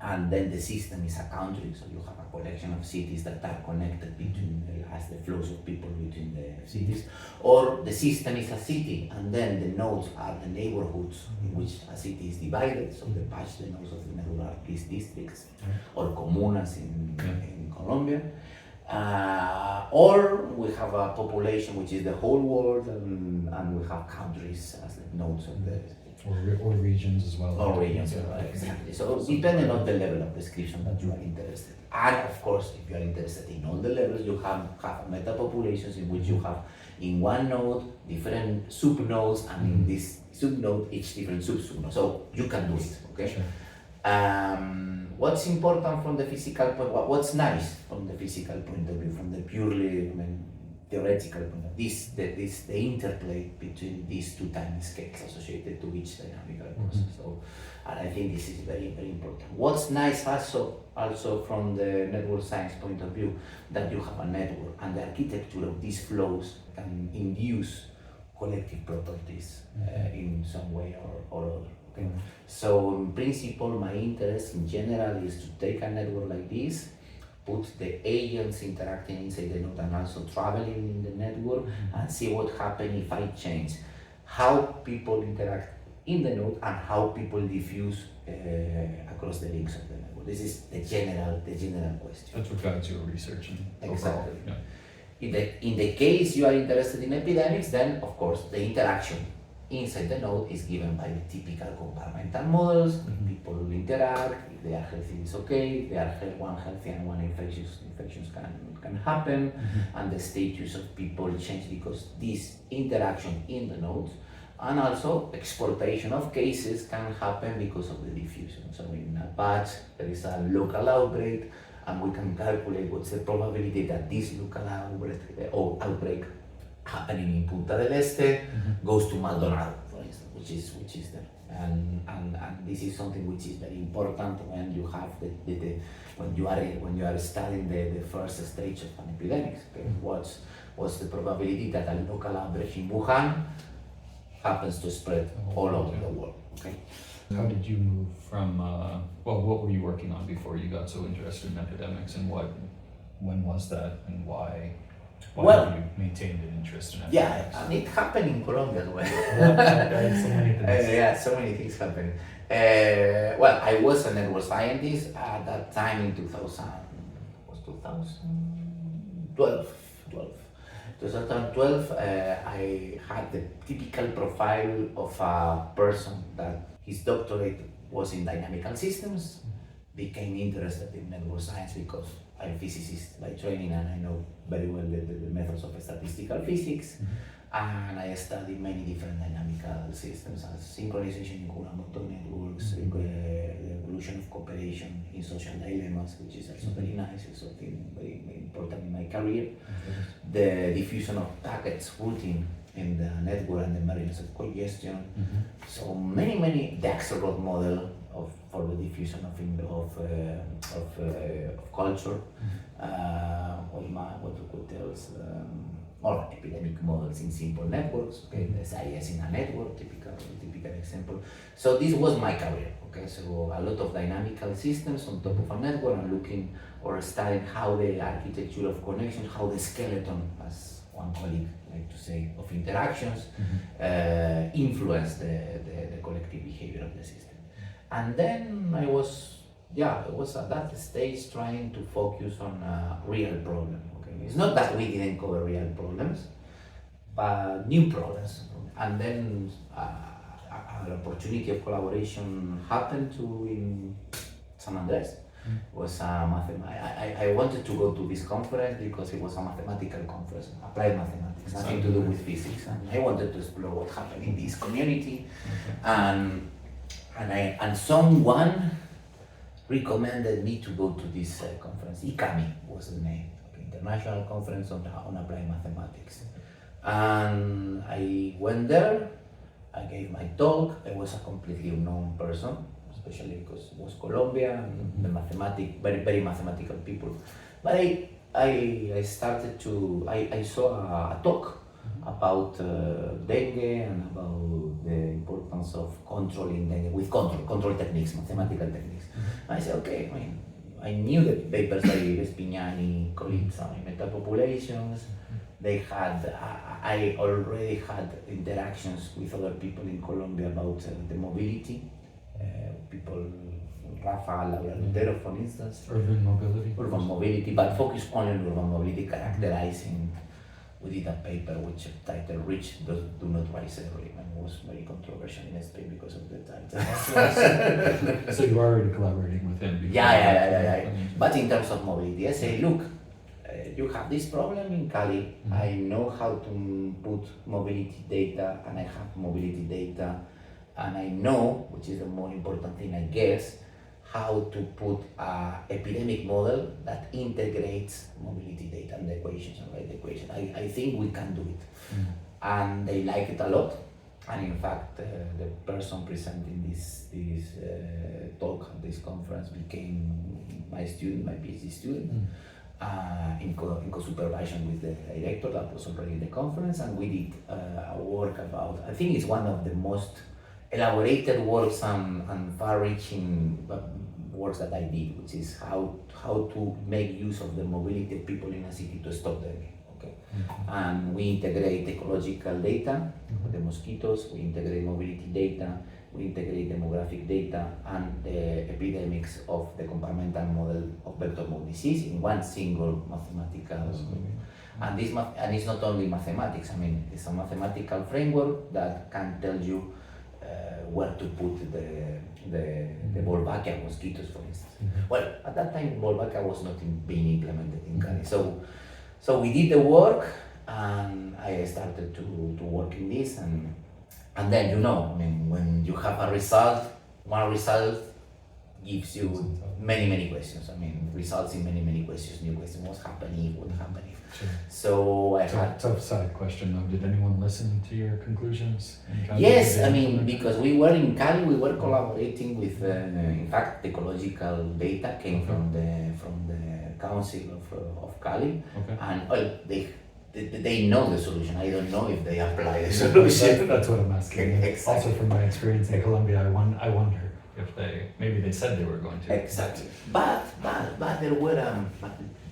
and then the system is a country, so you have a collection of cities that are connected between the flows of people between the cities, or the system is a city, and then the nodes are the neighborhoods in which a city is divided, so the patch, the nodes of the network are these districts, or comunas in Colombia. Or we have a population which is the whole world, and we have countries as the nodes of the... Or regions as well. Or regions, exactly. So depending on the level of description that you are interested. And of course, if you are interested in all the levels, you have metapopulations in which you have in one node different subnodes, and in this subnode each different subnode. So you can do it, okay? Sure. What's important from the physical point, what's nice from the physical point of view, from the purely theoretical point of view, the interplay between these two time scales associated to each dynamical process. So, and I think this is very, very important. What's nice also from the network science point of view, that you have a network, and the architecture of these flows can induce collective properties in some way or other. Okay? So in principle, my interest in general is to take a network like this, put the agents interacting inside the node and also traveling in the network, and see what happens if I change how people interact in the node and how people diffuse across the links of the network. This is the general question. That's what guides your research and Exactly. Yeah. In the case you are interested in epidemics, then of course the interaction inside the node is given by the typical compartmental models. People will interact. If they are healthy, it's okay. If they are one healthy and one infectious, infections can happen, and the status of people change because this interaction in the nodes, and also exportation of cases can happen because of the diffusion. So in a batch there is a local outbreak, and we can calculate what's the probability that this local outbreak happening in Punta del Este goes to Maldonado, for instance, which is there, and this is something which is very important when you have when you are studying the first stage of an epidemic. Okay? What's the probability that a local outbreak in Wuhan happens to spread all over the world? Okay. How did you move from? What were you working on before you got so interested in epidemics, and when was that, and why? Why have you maintained an interest in epidemics? Yeah, and it happened in Colombia as well. So many things. So many things happened. I was a network scientist at that time in 2012, I had the typical profile of a person that his doctorate was in dynamical systems, became interested in network science because I'm a physicist by training and I know very well the methods of statistical physics, and I studied many different dynamical systems as synchronization in Coulomb-Motor networks, the evolution of cooperation in social dilemmas, which is also very nice, it's something very, very important in my career, the diffusion of packets routing in the network and the emergence of congestion. So many the Axelrod model for the diffusion of culture, what we could tell us, or epidemic models in simple networks. Okay, the SIS in a network, typical example. So this was my career. Okay, so a lot of dynamical systems on top of a network and looking or studying how the architecture of connection, how the skeleton, as one colleague like to say, of interactions influence the collective behavior of the system. And then I was at that stage trying to focus on a real problem. Okay, it's not that we didn't cover real problems, but new problems. And then an opportunity of collaboration happened in San Andres. Was I wanted to go to this conference because it was a mathematical conference, applied mathematics, nothing to do with physics, and I wanted to explore what happened in this community, and someone recommended me to go to this conference. ICAMI was the name, International Conference on Applied Mathematics, and I went there. I gave my talk. I was a completely unknown person, especially because it was Colombia and the very mathematical people. But I started to, I saw a talk about dengue and about the importance of controlling dengue with control techniques, mathematical techniques. And I said, okay, I knew the papers by Vespignani, colleagues on metapopulations. I already had interactions with other people in Colombia about the mobility. People, Rafa, Laura Lutero, for instance. Urban mobility, but focused only on urban mobility, characterizing. We did a paper which titled "Rich Do Not Rise Early," and was very controversial in Spain because of the title. So you were already collaborating with him before? Yeah. But in terms of mobility, I say, look, you have this problem in Cali. I know how to put mobility data, and I have mobility data. And I know, which is the more important thing, I guess, how to put an epidemic model that integrates mobility data and the equations and write the equation. I think we can do it. And they like it a lot. And in fact, the person presenting this talk at this conference became my student, my PhD student. in co-supervision with the director that was already in the conference, and we did a work about, I think it's one of the most elaborated works and far-reaching works that I did, which is how to make use of the mobility of people in a city to stop dengue. Okay, and we integrate ecological data, the mosquitoes, we integrate mobility data, we integrate demographic data, and the epidemics of the compartmental model of vector-borne disease in one single mathematical. And it's not only mathematics. I mean, it's a mathematical framework that can tell you where to put the Wolbachia mosquitoes, for instance. Well, at that time, Wolbachia was not being implemented in Cali. So we did the work, and I started to work in this, and then, you know, I mean, when you have a result, one result gives you many questions. I mean, results in many questions, new questions. What's happening? What happened? Sure. So I had tough side question though. Did anyone listen to your conclusions? Yes, I mean, because we were in Cali, we were collaborating with, in fact, the ecological data came from the Council of Cali, Okay. and well, they know the solution. I don't know if they apply the solution. That's what I'm asking. Exactly. Also, from my experience in Colombia, I wonder if maybe they said they were going to. Exactly. But there were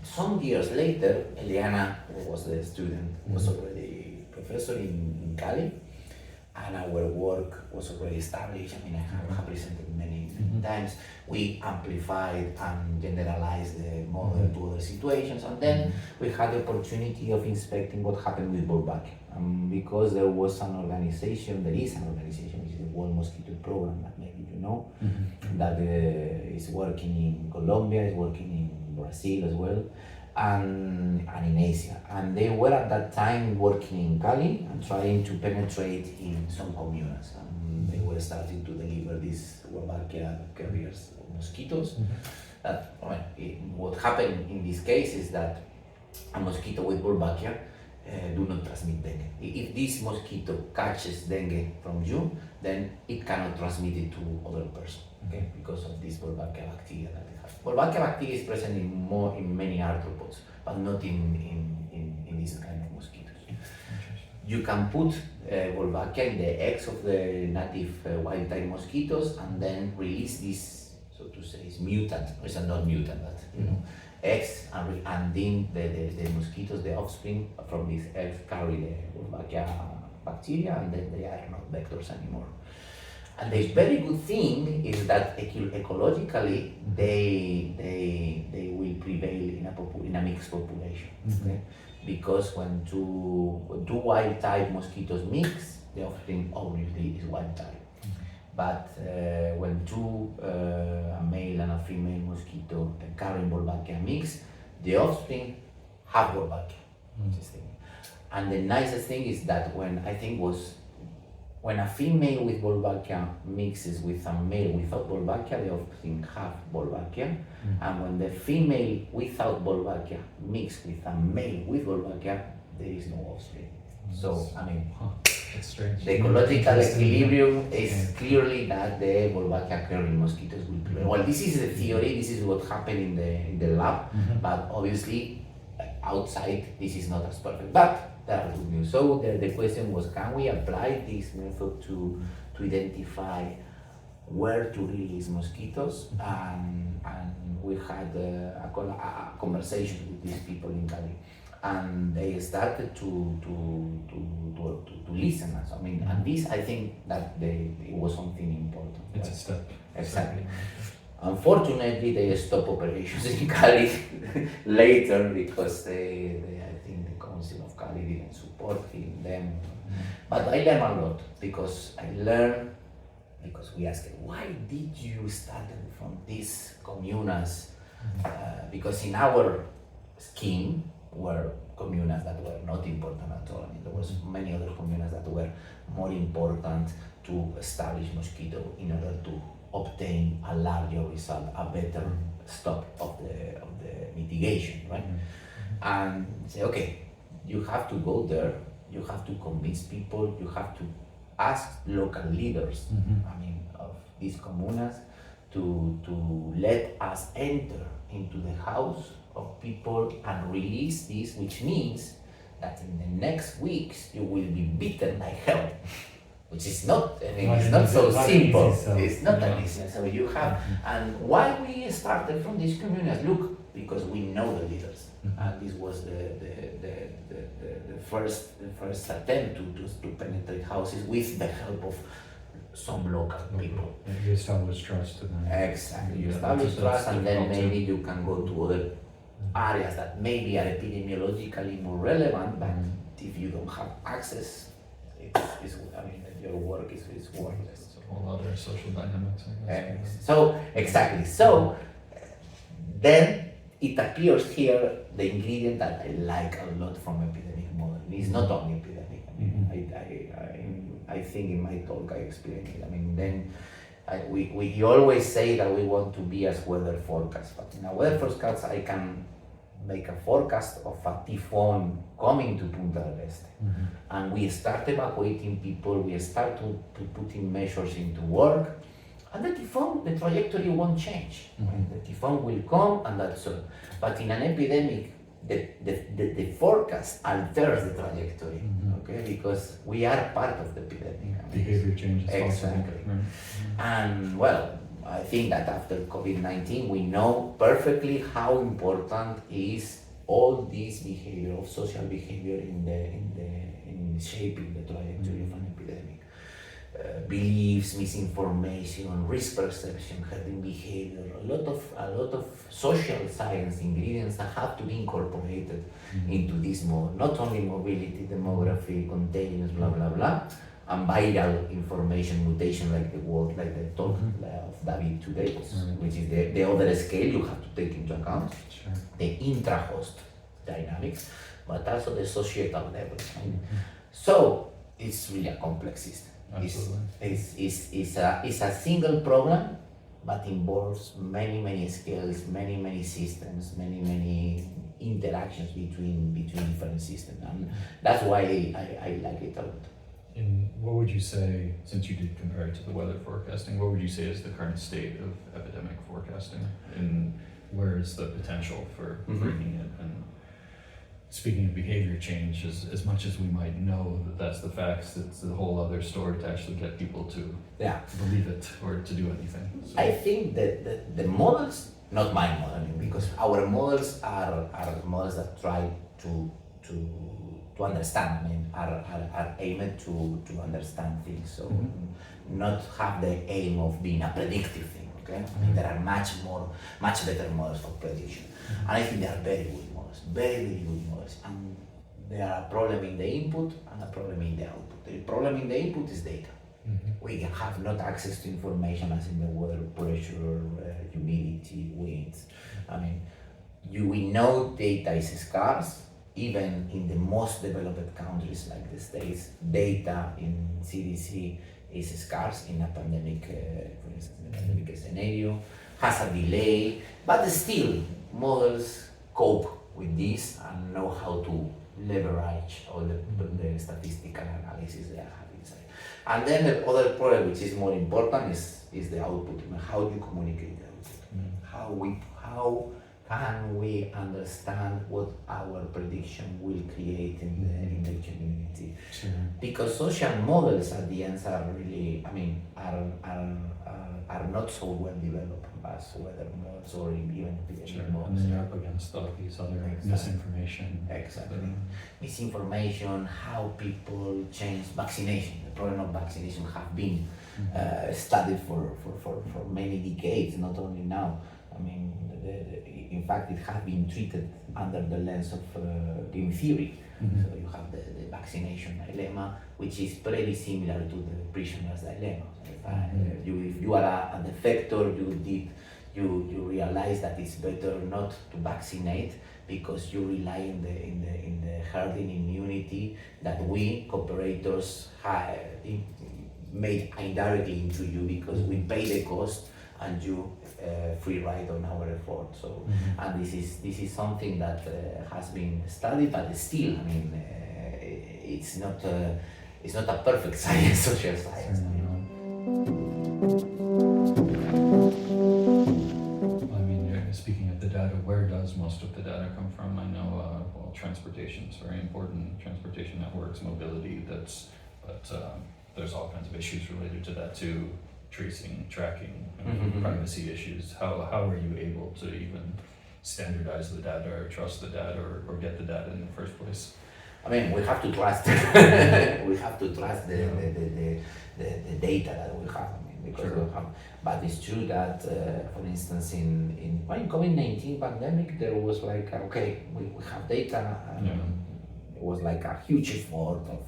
some years later, Eliana, who was the student, was already professor in Cali, and our work was already established. I mean, I have presented many times. We amplified and generalized the model to other situations, and then we had the opportunity of inspecting what happened with Wolbachia. Because there is an organization, which is the World Mosquito Program, that maybe you know, that is working in Colombia, is working in Brazil as well, and in Asia. And they were at that time working in Cali and trying to penetrate in some communes. And they were starting to deliver these Wolbachia carriers of mosquitoes. What happened in this case is that a mosquito with Wolbachia do not transmit dengue. If this mosquito catches dengue from you, then it cannot transmit it to other person, okay? Because of this Wolbachia bacteria that it has. Wolbachia bacteria is present in many arthropods, but not in this kind of mosquitoes. You can put Wolbachia in the eggs of the native wild-type mosquitoes, and then release this, so to say, is mutant. It's a not mutant, but you know, eggs, and then the mosquitoes, the offspring from these eggs, carry the Wolbachia bacteria, and then they are not vectors anymore. And the very good thing is that ecologically they will prevail in a mixed population. Okay? Because when two wild type mosquitoes mix, the offspring obviously is wild type. But when a male and a female mosquito carrying Wolbachia mix, the offspring have Wolbachia. And the nicest thing is that when a female with Wolbachia mixes with a male without Wolbachia, the offspring have Wolbachia. And when the female without Wolbachia mixes with a male with Wolbachia, there is no offspring. So, I mean, that's strange. The ecological equilibrium is clearly that the Wolbachia carrying mosquitoes will prevail. Well, this is the theory, this is what happened in the lab, but obviously outside this is not as perfect. But there are good news. So the question was, can we apply this method to identify where to release mosquitoes? And we had a conversation with these people in Cali, and they started to listen. I mean, and this, I think that it was something important. It's a step. Exactly. Unfortunately, they stopped operations in Cali later because I think the Council of Cali didn't support them. But I learned a lot because we asked, why did you start from these communas? Because in our scheme were communas that were not important at all. I mean, there was many other communas that were more important to establish mosquito in order to obtain a larger result, a better stop of the mitigation, right? And say, okay, you have to go there, you have to convince people, you have to ask local leaders, I mean, of these comunas to let us enter into the house of people and release this, which means that in the next weeks you will be beaten like hell. Which is not, I mean, it's not so simple. It's not that easy. So you have, and why we started from this community? Look, because we know the leaders, and this was the first attempt to penetrate houses with the help of some local people. You establish trust in them. Exactly, you establish trust, and then maybe you can go to other areas that maybe are epidemiologically more relevant, but if you don't have access, it's I mean, your work is worthless. It's a whole other social dynamics, I guess. So, exactly. So, then it appears here the ingredient that I like a lot from epidemic modeling. It's not only epidemic. I mean, I think in my talk I explained it. I mean, then we always say that we want to be as weather forecast, but in a weather forecast I can make a forecast of a typhoon coming to Punta del Este. And we start evacuating people, we start to putting measures into work, and the typhoon, the trajectory won't change. The typhoon will come and that's all. But in an epidemic, the forecast alters the trajectory, okay? Because we are part of the epidemic. Behavior changes. Exactly. And well, I think that after COVID-19, we know perfectly how important is all this behavior of social behavior in shaping the trajectory of an epidemic. Beliefs, misinformation, risk perception, herding behavior, a lot of social science ingredients that have to be incorporated into this model. Not only mobility, demography, contagions, blah blah blah, and viral information mutation like the talk of David today, which is the other scale you have to take into account, the intra-host dynamics, but also the societal level. So it's really a complex system. It's a single problem, but involves many scales, many systems, many interactions between different systems, and that's why I like it a lot. And what would you say, since you did compare it to the weather forecasting, what would you say is the current state of epidemic forecasting, and where is the potential for bringing it? And speaking of behavior change, as much as we might know that that's the facts, it's a whole other story to actually get people to believe it or to do anything. So. I think that the models, not my modeling, because our models are models that try to understand. I mean, are aimed to understand things. So not have the aim of being a predictive thing. Okay, I mean, there are much better models for prediction, and I think they are very good models, very good models. And there are a problem in the input and a problem in the output. The problem in the input is data. We have not access to information as in the weather, pressure, humidity, winds. I mean, we know data is scarce. Even in the most developed countries like the States, data in CDC is scarce in a pandemic, for instance, the pandemic scenario, has a delay, but still models cope with this and know how to leverage all the statistical analysis they have inside. And then the other problem, which is more important, is the output. How do you communicate the output? How can we understand what our prediction will create in the community? Because social models at the end are really, I mean, are not so well developed as weather models or even epidemic models. And then you're up against all these other misinformation. Exactly. Misinformation, how people change vaccination. The problem of vaccination have been studied for many decades, not only now. I mean, in fact, it has been treated under the lens of game theory. So you have the vaccination dilemma, which is pretty similar to the prisoner's dilemma. If you are a defector, you realize that it's better not to vaccinate because you rely in the herding immunity that we cooperators made indirectly into you because we pay the cost and you free ride on our effort. So, and this is something that has been studied, but still, I mean, it's not a perfect science, social science. I mean, speaking of the data, where does does most of the data come from? I know, well, transportation is very important, transportation networks, mobility, but there's all kinds of issues related to that too, tracing, tracking, privacy issues. How are you able to even standardize the data or trust the data or get the data in the first place? I mean, we have to trust. We have to trust the data that we have. I mean, because we have. But it's true that, for instance, in COVID-19 pandemic, there was like, okay, we have data. It was like a huge effort of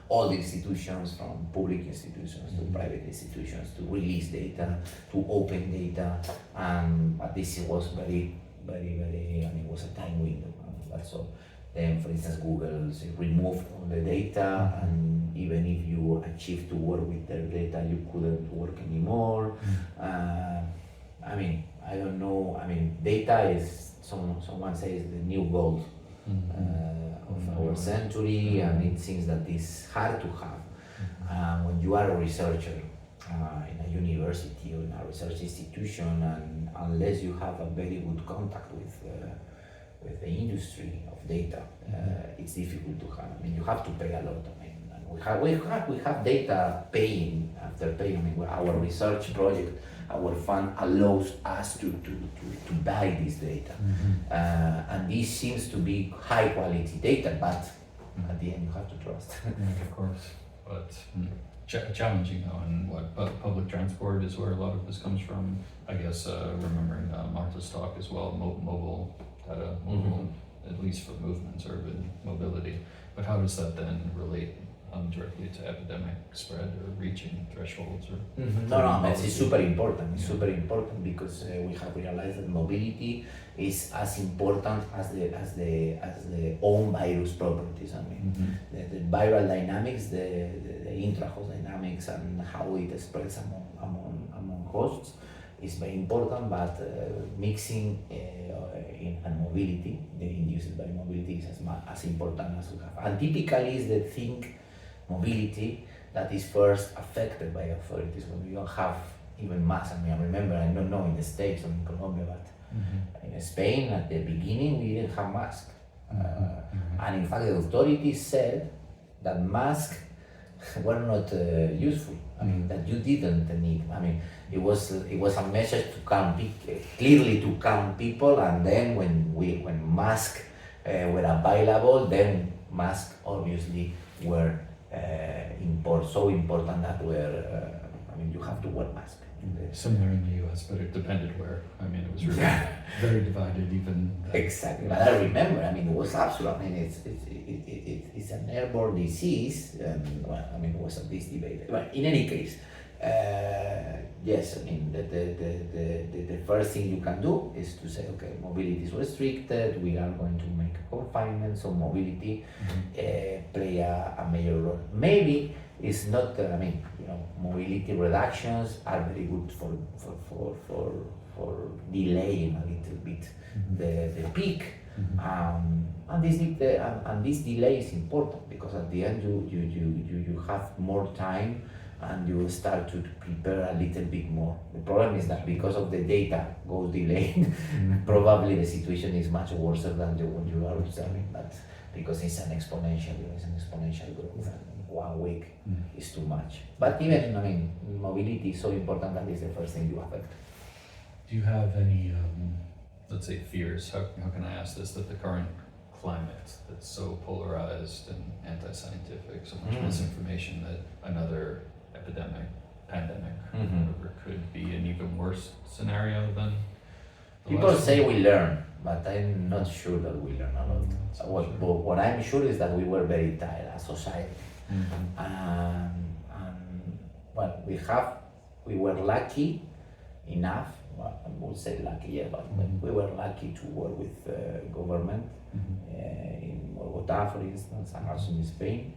all the institutions, from public institutions to private institutions, to release data, to open data, but this was very, very, very. I mean, it was a time window. That's all. Then, for instance, Google removed all the data, and even if you achieved to work with their data, you couldn't work anymore. I mean, I don't know. I mean, data is, someone says, the new gold of our century, and it seems that it's hard to have when you are a researcher in a university or in a research institution, and unless you have a very good contact with the industry of data, it's difficult to have. I mean, you have to pay a lot. I mean, and we have data paying after paying. I mean, our research project, our fund allows us to buy this data, and this seems to be high quality data, but at the end you have to trust. Of course, but challenging though, and public transport is where a lot of this comes from. I guess remembering Martha's talk as well, mobile data, at least for movements, urban mobility. But how does that then relate directly to epidemic spread or reaching thresholds? Or No, it's super important. It's super important because we have realized that mobility is as important as the own virus properties. I mean, the viral dynamics, the intra-host dynamics, and how it spreads among hosts is very important. But mixing and mobility, the induced by mobility, is as important as we have. And typically, is the thing. Mobility that is first affected by authorities when we don't have even masks. I mean, I remember, I don't know in the States or in Colombia, but in Spain at the beginning we didn't have masks. And in fact the authorities said that masks were not useful. I mean, that you didn't need. I mean, it was a message to count clearly to count people, and then when masks were available, then masks obviously were so important that I mean, you have to wear mask. Similar in the US, but it depended where. I mean, it was really very divided even. Exactly, but I remember, I mean, it was absolute. I mean, it's an airborne disease, well, I mean, it was this debate. But in any case, yes, I mean, the first thing you can do is to say, okay, mobility is restricted, we are going to make a confinement, so mobility play a major role. Maybe it's not, I mean, you know, mobility reductions are very good for delaying a little bit the peak. And this delay is important because at the end you have more time and you start to prepare a little bit more. The problem is that because of the data goes delayed, probably the situation is much worse than the one you are observing. But because it's an exponential growth, and 1 week is too much. But even, I mean, mobility is so important that it's the first thing you affect. Do you have any, let's say, fears? How can I ask this? That the current climate that's so polarized and anti-scientific, so much misinformation, that another pandemic, whatever, could be an even worse scenario than the People last say one? we learn, but I'm not sure that we learn a lot. What I'm sure is that we were very tired as society. Well, we were lucky enough, well, I would say lucky, yeah, but we were lucky to work with government in Bogota, for instance, and also in Spain.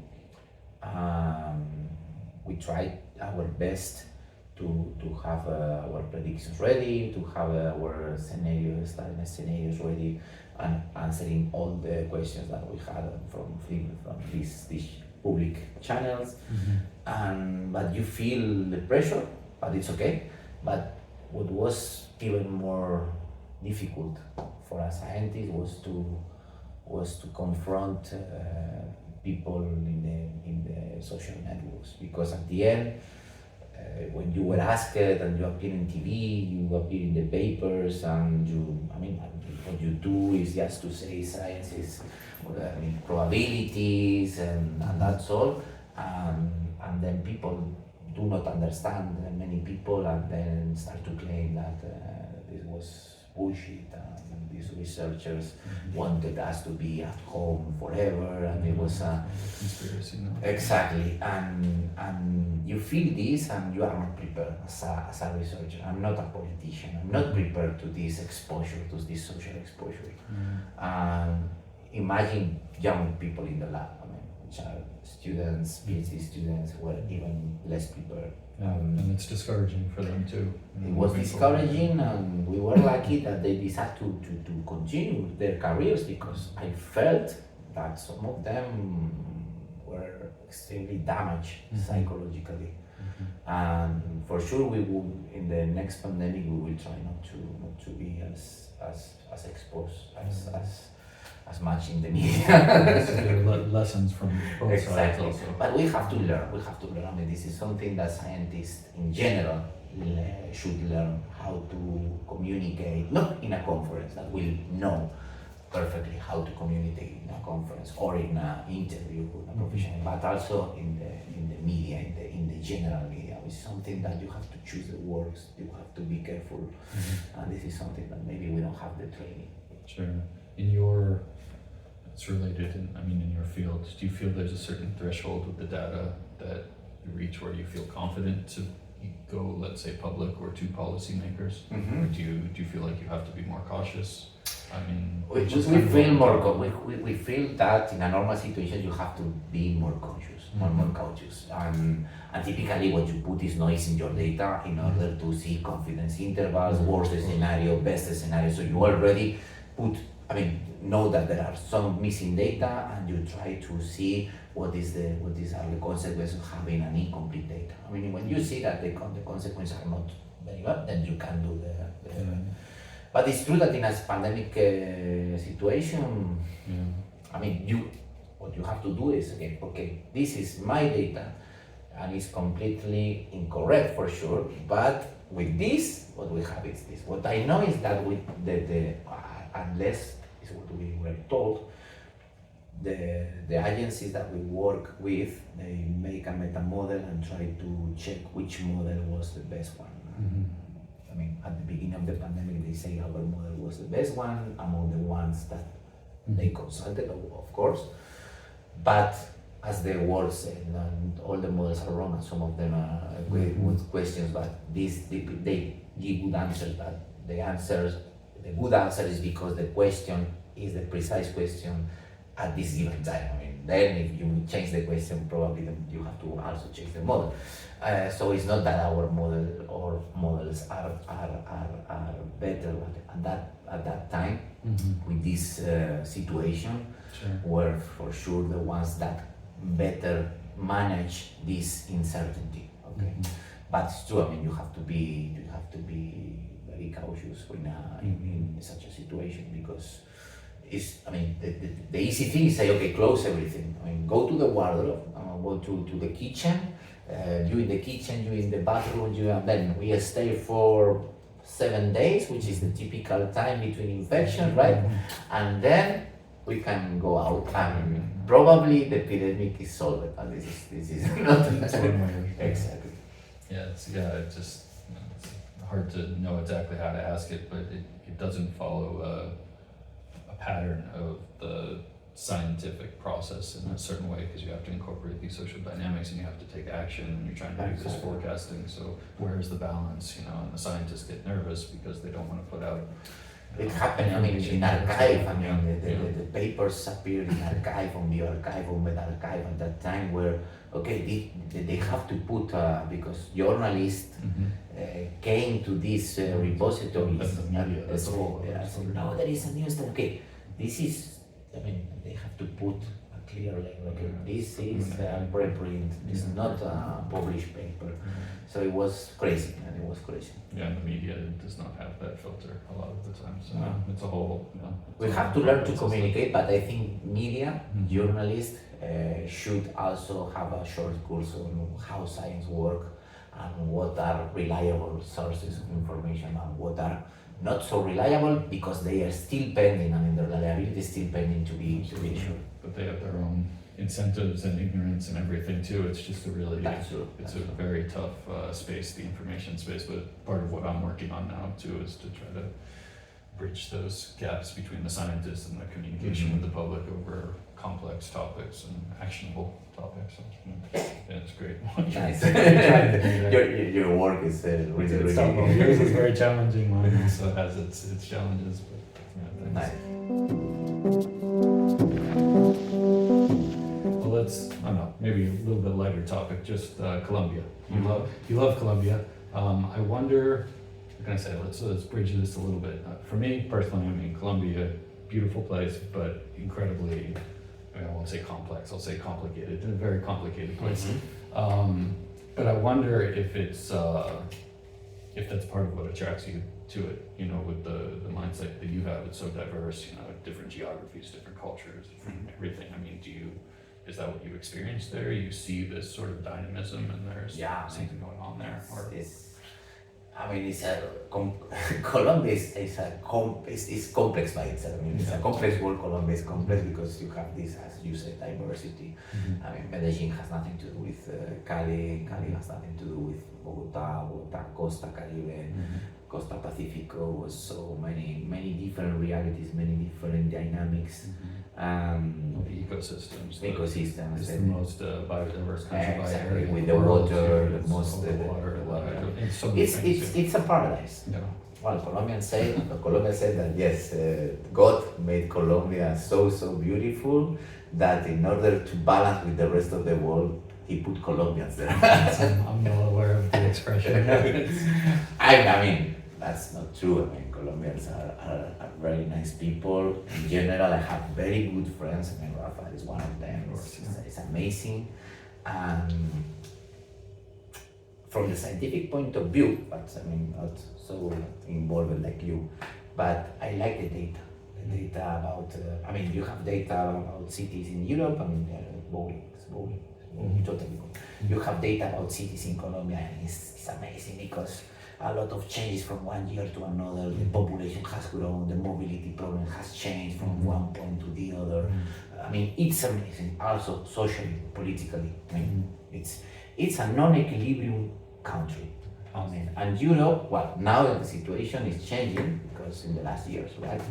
We tried our best to have our predictions ready, to have our scenarios ready, and answering all the questions that we had from these public channels. But you feel the pressure, but it's okay. But what was even more difficult for a scientist was to confront people in the social networks, because at the end, when you were asked and you appear in TV, you appear in the papers, and what you do is just to say science is probabilities and that's all, and then people do not understand, many people, and then start to claim that this was bullshit, and these researchers wanted us to be at home forever, and it was a conspiracy. No? Exactly, and you feel this, and you are not prepared as a researcher. I'm not a politician. I'm not prepared to this exposure, to this social exposure. Imagine young people in the lab, which are students, PhD students, who are even less prepared. And it's discouraging for them too. It was discouraging, and we were lucky that they decided to continue their careers, because I felt that some of them were extremely damaged psychologically. And for sure, we will, in the next pandemic, we will try not to be as exposed as much in the media. Lessons from both sides also. But we have to learn. This is something that scientists in general should learn, how to communicate, not in a conference, that will know perfectly how to communicate in a conference or in an interview with a professional, but also in the media, in the general media. It's something that you have to choose the words, you have to be careful, and this is something that maybe we don't have the training. Sure. It's related, in your field, do you feel there's a certain threshold with the data that you reach where you feel confident to go, let's say, public or to policymakers? Or do you feel like you have to be more cautious? We feel that in a normal situation you have to be more conscious, more cautious, and typically what you put is noise in your data in order to see confidence intervals, worst scenario, best scenario. So you already know that there are some missing data, and you try to see what are the consequences of having an incomplete data. When you see that the consequences are not very bad, then you can do the But it's true that in a pandemic situation, what you have to do is, okay, this is my data, and it's completely incorrect for sure, but with this, what we have is this. What I know is that with unless is what we were told, the agencies that we work with, they make a meta model and try to check which model was the best one. At the beginning of the pandemic, they say our model was the best one among the ones that they consulted, of course. But as the word said, and all the models are wrong, and some of them are with questions, but they give good answers. But the good answer is because the question is the precise question at this given time. Then if you change the question, probably then you have to also change the model. So it's not that our model or models are better at that time with this situation, were for sure the ones that better manage this uncertainty. Okay, but it's true. You have to be very cautious in such a situation, because the easy thing is say, okay, close everything. Go to the wardrobe, go to the kitchen, you in the kitchen, you in the bathroom, and then we stay for 7 days, which is the typical time between infection, right? And then we can go out, and probably the epidemic is solved. And this is not exactly. It's hard to know exactly how to ask it, but it doesn't follow a pattern of the scientific process in a certain way, because you have to incorporate these social dynamics and you have to take action, and you're trying to do this forecasting. So where's the balance, and the scientists get nervous because they don't want to put out. It happened, in archive, the papers appeared in archive, on the archive, on the archive at that time, where, okay, they have to put, because journalists came to these repositories. No, there is a new study. Okay, this is, they have to put a clearly. Okay, this is a preprint. It's not a published paper. So it was crazy, and it was crazy. Yeah, and the media does not have that filter a lot of the time. So it's a whole. We have to learn to communicate, but I think media, journalists should also have a short course on how science works and what are reliable sources of information and what are not so reliable because they are still pending. I mean, the reliability is still pending to be sure. But they have their own incentives and ignorance and everything too. It's just a really, it's a very tough space, the information space. But part of what I'm working on now too is to try to bridge those gaps between the scientists and the communication with the public over complex topics and actionable topics. So, yeah, it's great. Nice. Your work is really, It's really tough. Yours is very challenging. Mine also has its challenges. But, yeah, nice. Well, let's, I don't know, maybe a little bit lighter topic, just Colombia. You love Colombia. I wonder, what can I say, let's bridge this a little bit. For me personally, I mean, Colombia, beautiful place, but incredibly, I won't say complex, I'll say complicated, a very complicated place. But I wonder if it's, if that's part of what attracts you to it, you know, with the mindset that you have. It's so diverse, you know, different geographies, different cultures, different everything. I mean, is that what you experienced there? You see this sort of dynamism and there's something going on there? Or? Colombia is complex by itself. I mean, it's a complex world. Colombia is complex because you have this, as you said, diversity. I mean, Medellin has nothing to do with Cali. Cali has nothing to do with Bogota, Costa Caribe, Costa Pacifico. So many different realities, many different dynamics. Ecosystems. Ecosystems. It's the most biodiverse country by exactly, area. with the water, the most water. It's a paradise. Yeah. Well, Colombia said that yes, God made Colombia so beautiful that in order to balance with the rest of the world, He put Colombians there. I'm well aware of the expression. I mean, that's not true. I mean, Colombians are very nice people. In general, I have very good friends. I mean, Rafael is one of them. It's amazing. From the scientific point of view, but I mean, not so involved like you, but I like the data. The data about, I mean, you have data about cities in Europe, I mean, bowling, totally cool. You have data about cities in Colombia, and it's amazing because a lot of changes from one year to another. The population has grown, the mobility problem has changed from one point to the other. I mean, it's amazing. Also, socially, politically, I mean, it's a non-equilibrium country. I mean, and Europe, well, now that the situation is changing because in the last years, right?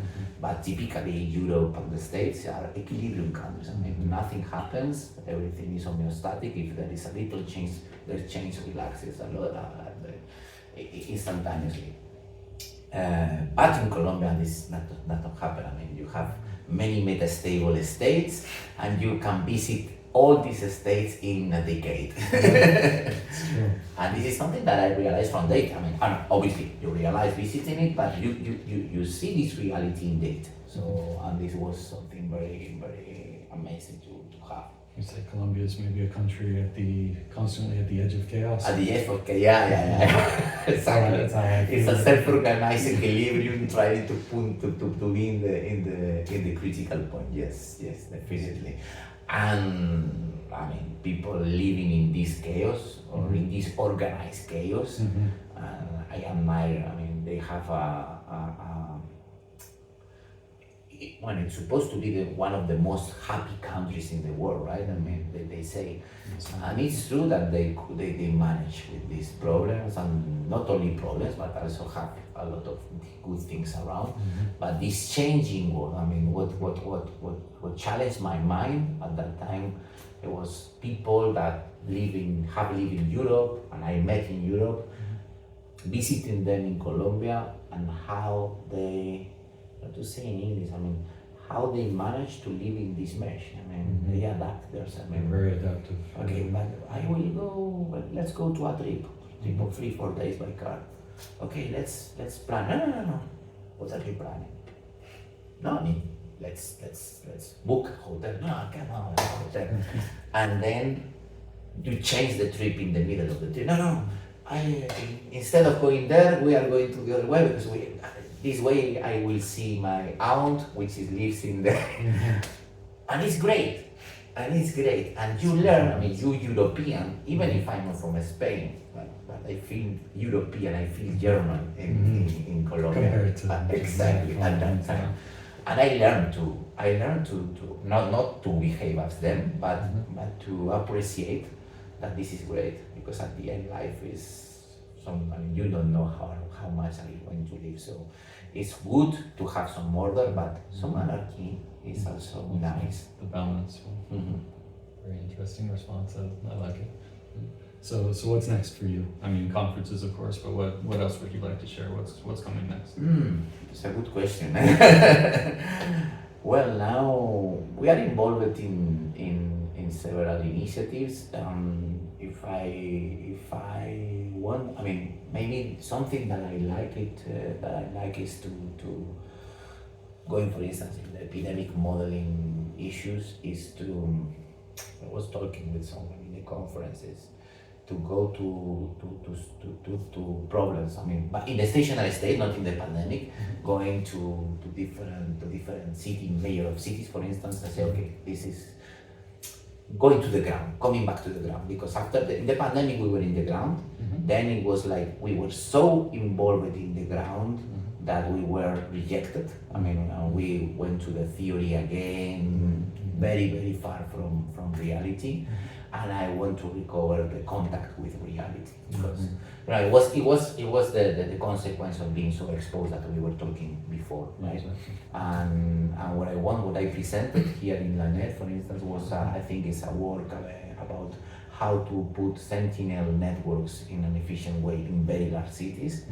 But typically Europe and the States are equilibrium countries. I mean, nothing happens, everything is homeostatic. If there is a little change, the change relaxes a lot instantaneously. But in Colombia, this not happen. I mean, you have many metastable states, and you can visit all these states in a decade. It's true. And this is something that I realized from data. I mean, obviously you realize visiting it, but you see this reality in data. So, and this was something very amazing to have. You say Colombia is maybe a country constantly at the edge of chaos. At the edge of chaos, yeah. Exactly. That's how I feel. It's a self-organized equilibrium trying to be in the critical point. Yes, definitely. And I mean, people living in this chaos or in this organized chaos, I admire. I mean, they have when it's supposed to be one of the most happy countries in the world, right? I mean, they say, and it's true that they manage with these problems, and not only problems, but also have a lot of good things around. But this changing world, I mean, what challenged my mind at that time, it was people that have lived in Europe, and I met in Europe, visiting them in Colombia, and how they, not to say in English, I mean, how they manage to live in this mesh. I mean, they adapt themselves. I mean, very adaptive. Okay, but I will go, well, let's go to a trip of 3-4 days by car. Okay, let's plan. No. What are you planning? No, I mean, let's book a hotel. No, come on, a hotel. And then you change the trip in the middle of the trip. No, instead of going there, we are going to the other way because this way I will see my aunt, which lives in there, and it's great. And you learn. I mean, you European, even if I'm not from Spain, but I feel European. I feel German in Colombia. Compared to exactly at that time. And I learned to not to behave as them, but to appreciate that this is great, because at the end life is you don't know how much are you going to live. So it's good to have some order, but some anarchy is also nice. The balance. Very interesting response. I like it. So what's next for you? I mean, conferences, of course, but what else would you like to share? What's coming next? It's a good question. Well, now we are involved in several initiatives. If I want, I mean, maybe something that I like is to going, for instance, in the epidemic modeling issues, is to, I was talking with someone in the conferences, to go to problems. I mean, but in the stationary state, not in the pandemic, going to different city, mayor of cities, for instance, and say, okay, this is going to the ground, coming back to the ground, because after in the pandemic we were in the ground, then it was like we were so involved in the ground that we were rejected. I mean, we went to the theory again, very, very far from reality. And I want to recover the contact with reality, because it was the consequence of being so exposed that we were talking before, right? And what I presented here in LANET, for instance, was I think it's a work about how to put sentinel networks in an efficient way in very large cities.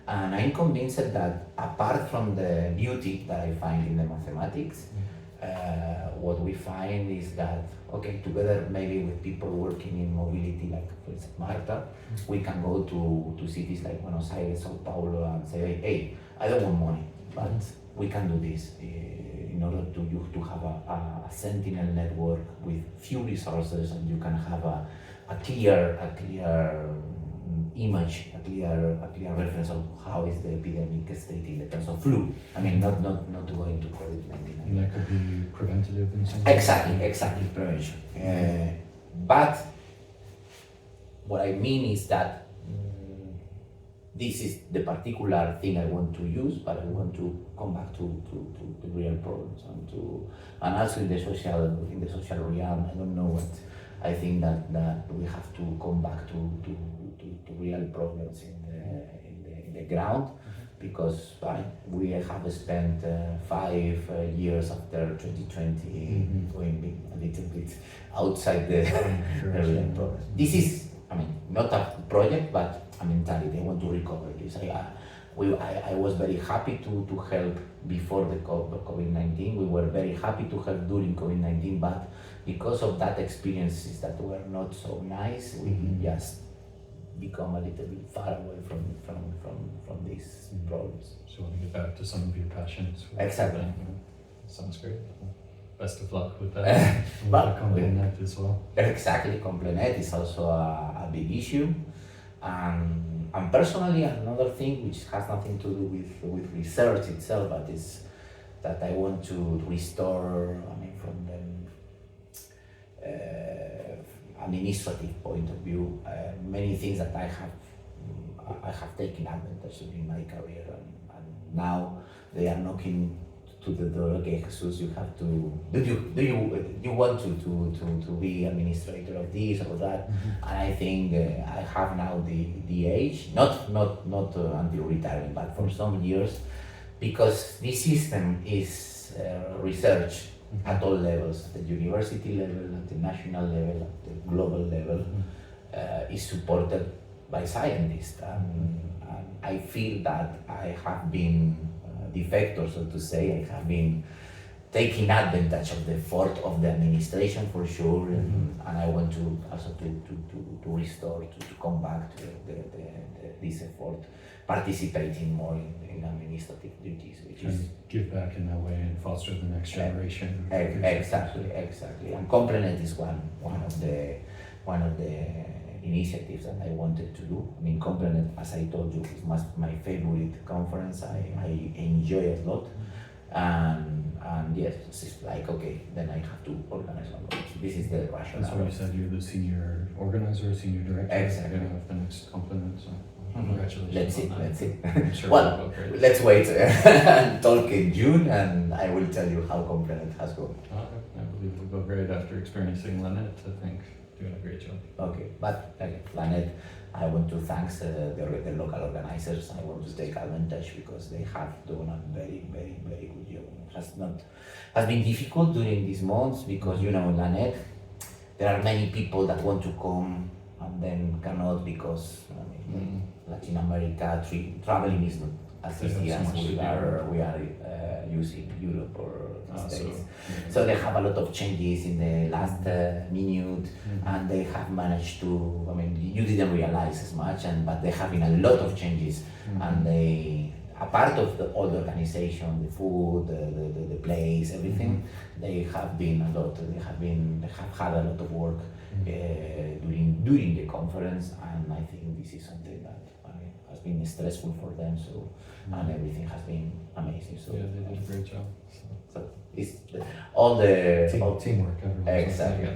And I'm convinced that apart from the beauty that I find in the mathematics, what we find is that, okay, together maybe with people working in mobility, like for instance Marta, we can go to cities like Buenos Aires, Sao Paulo, and say, hey, I don't want money, but we can do this in order to have a sentinel network with few resources, and you can have a clear image, a clear reference of how is the epidemic state in the terms of flu. I mean, not to go into COVID-19. And that could be preventative in some way. Exactly, prevention. But what I mean is that this is the particular thing I want to use, but I want to come back to the real problems and also in the social realm. I don't know what. I think that we have to come back to real problems in the ground, because we have spent 5 years after 2020 going a little bit outside the real problem. This is, I mean, not a project, but a mentality. I want to recover this. I was very happy to help before the COVID-19. We were very happy to help during COVID-19, but because of that experiences that were not so nice, we just become a little bit far away from these problems. So you want to get back to some of your passions. Exactly. Sounds great. Best of luck with that. But CompleNet as well. Exactly, CompleNet is also a big issue. And personally, another thing which has nothing to do with research itself, but is that I want to restore, I mean, from the administrative point of view, many things that I have taken advantage of in my career, and now they are knocking to the door. Okay, Jesus, you have to. Do you want to be administrator of this or that? And I think I have now the age, not until retirement, but for some years, because this system is research at all levels, at the university level, at the national level, at the global level, is supported by scientists, and I feel that I have been defector, so to say. I have been taking advantage of the effort of the administration for sure, and I want to also to restore, to come back to this effort, participating more in administrative duties, which is give back in that way and foster the next generation. Exactly. And CompleNet is one of the initiatives that I wanted to do. I mean, CompleNet, as I told you, is my favorite conference. I enjoy it a lot. And yes, it's just like, okay, then I have to organize one. This is the rationale. That's why you said you're the senior organizer, senior director. Exactly. Of the next CompleNet. So congratulations. Let's see. I'm sure Well, it'll go great. let's wait and talk in June, and I will tell you how CompleNet has gone. I believe it'll go great after experiencing LANET. I think doing a great job. Okay, but again, LANET, I want to thank the local organizers. I want to take advantage because they have done a very good job. It has been difficult during these months because, you know, in LANET, there are many people that want to come and then cannot because Latin America traveling is not as easy as we are using Europe or the States. So they have a lot of changes in the last minute, and they have managed to. I mean, you didn't realize as much, but they have been a lot of changes, and they. A part of all the organization, the food, the place, everything, they have been a lot. They have had a lot of work during the conference, and I think this is something that has been stressful for them. So, and everything has been amazing. So yeah, they did a great job. So it's all the teamwork. Exactly.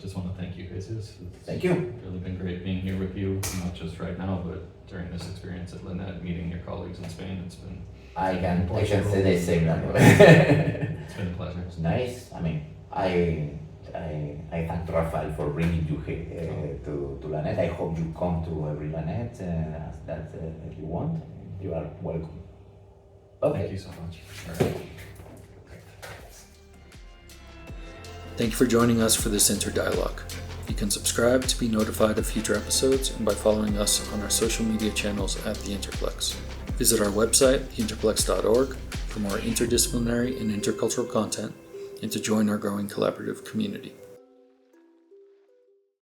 Just want to thank you, Jesus. Thank you. It's really been great being here with you, not just right now, but during this experience at LANET, meeting your colleagues in Spain. It's been. I can say the same. It's been a pleasure. It's nice. I mean, I thank Rafael for bringing you here to LANET. I hope you come to every LANET that you want. You are welcome. Okay. Thank you so much. All right. Thank you for joining us for this InterDialogue. You can subscribe to be notified of future episodes and by following us on our social media channels at the InterPlex. Visit our website, theinterplex.org, for more interdisciplinary and intercultural content and to join our growing collaborative community.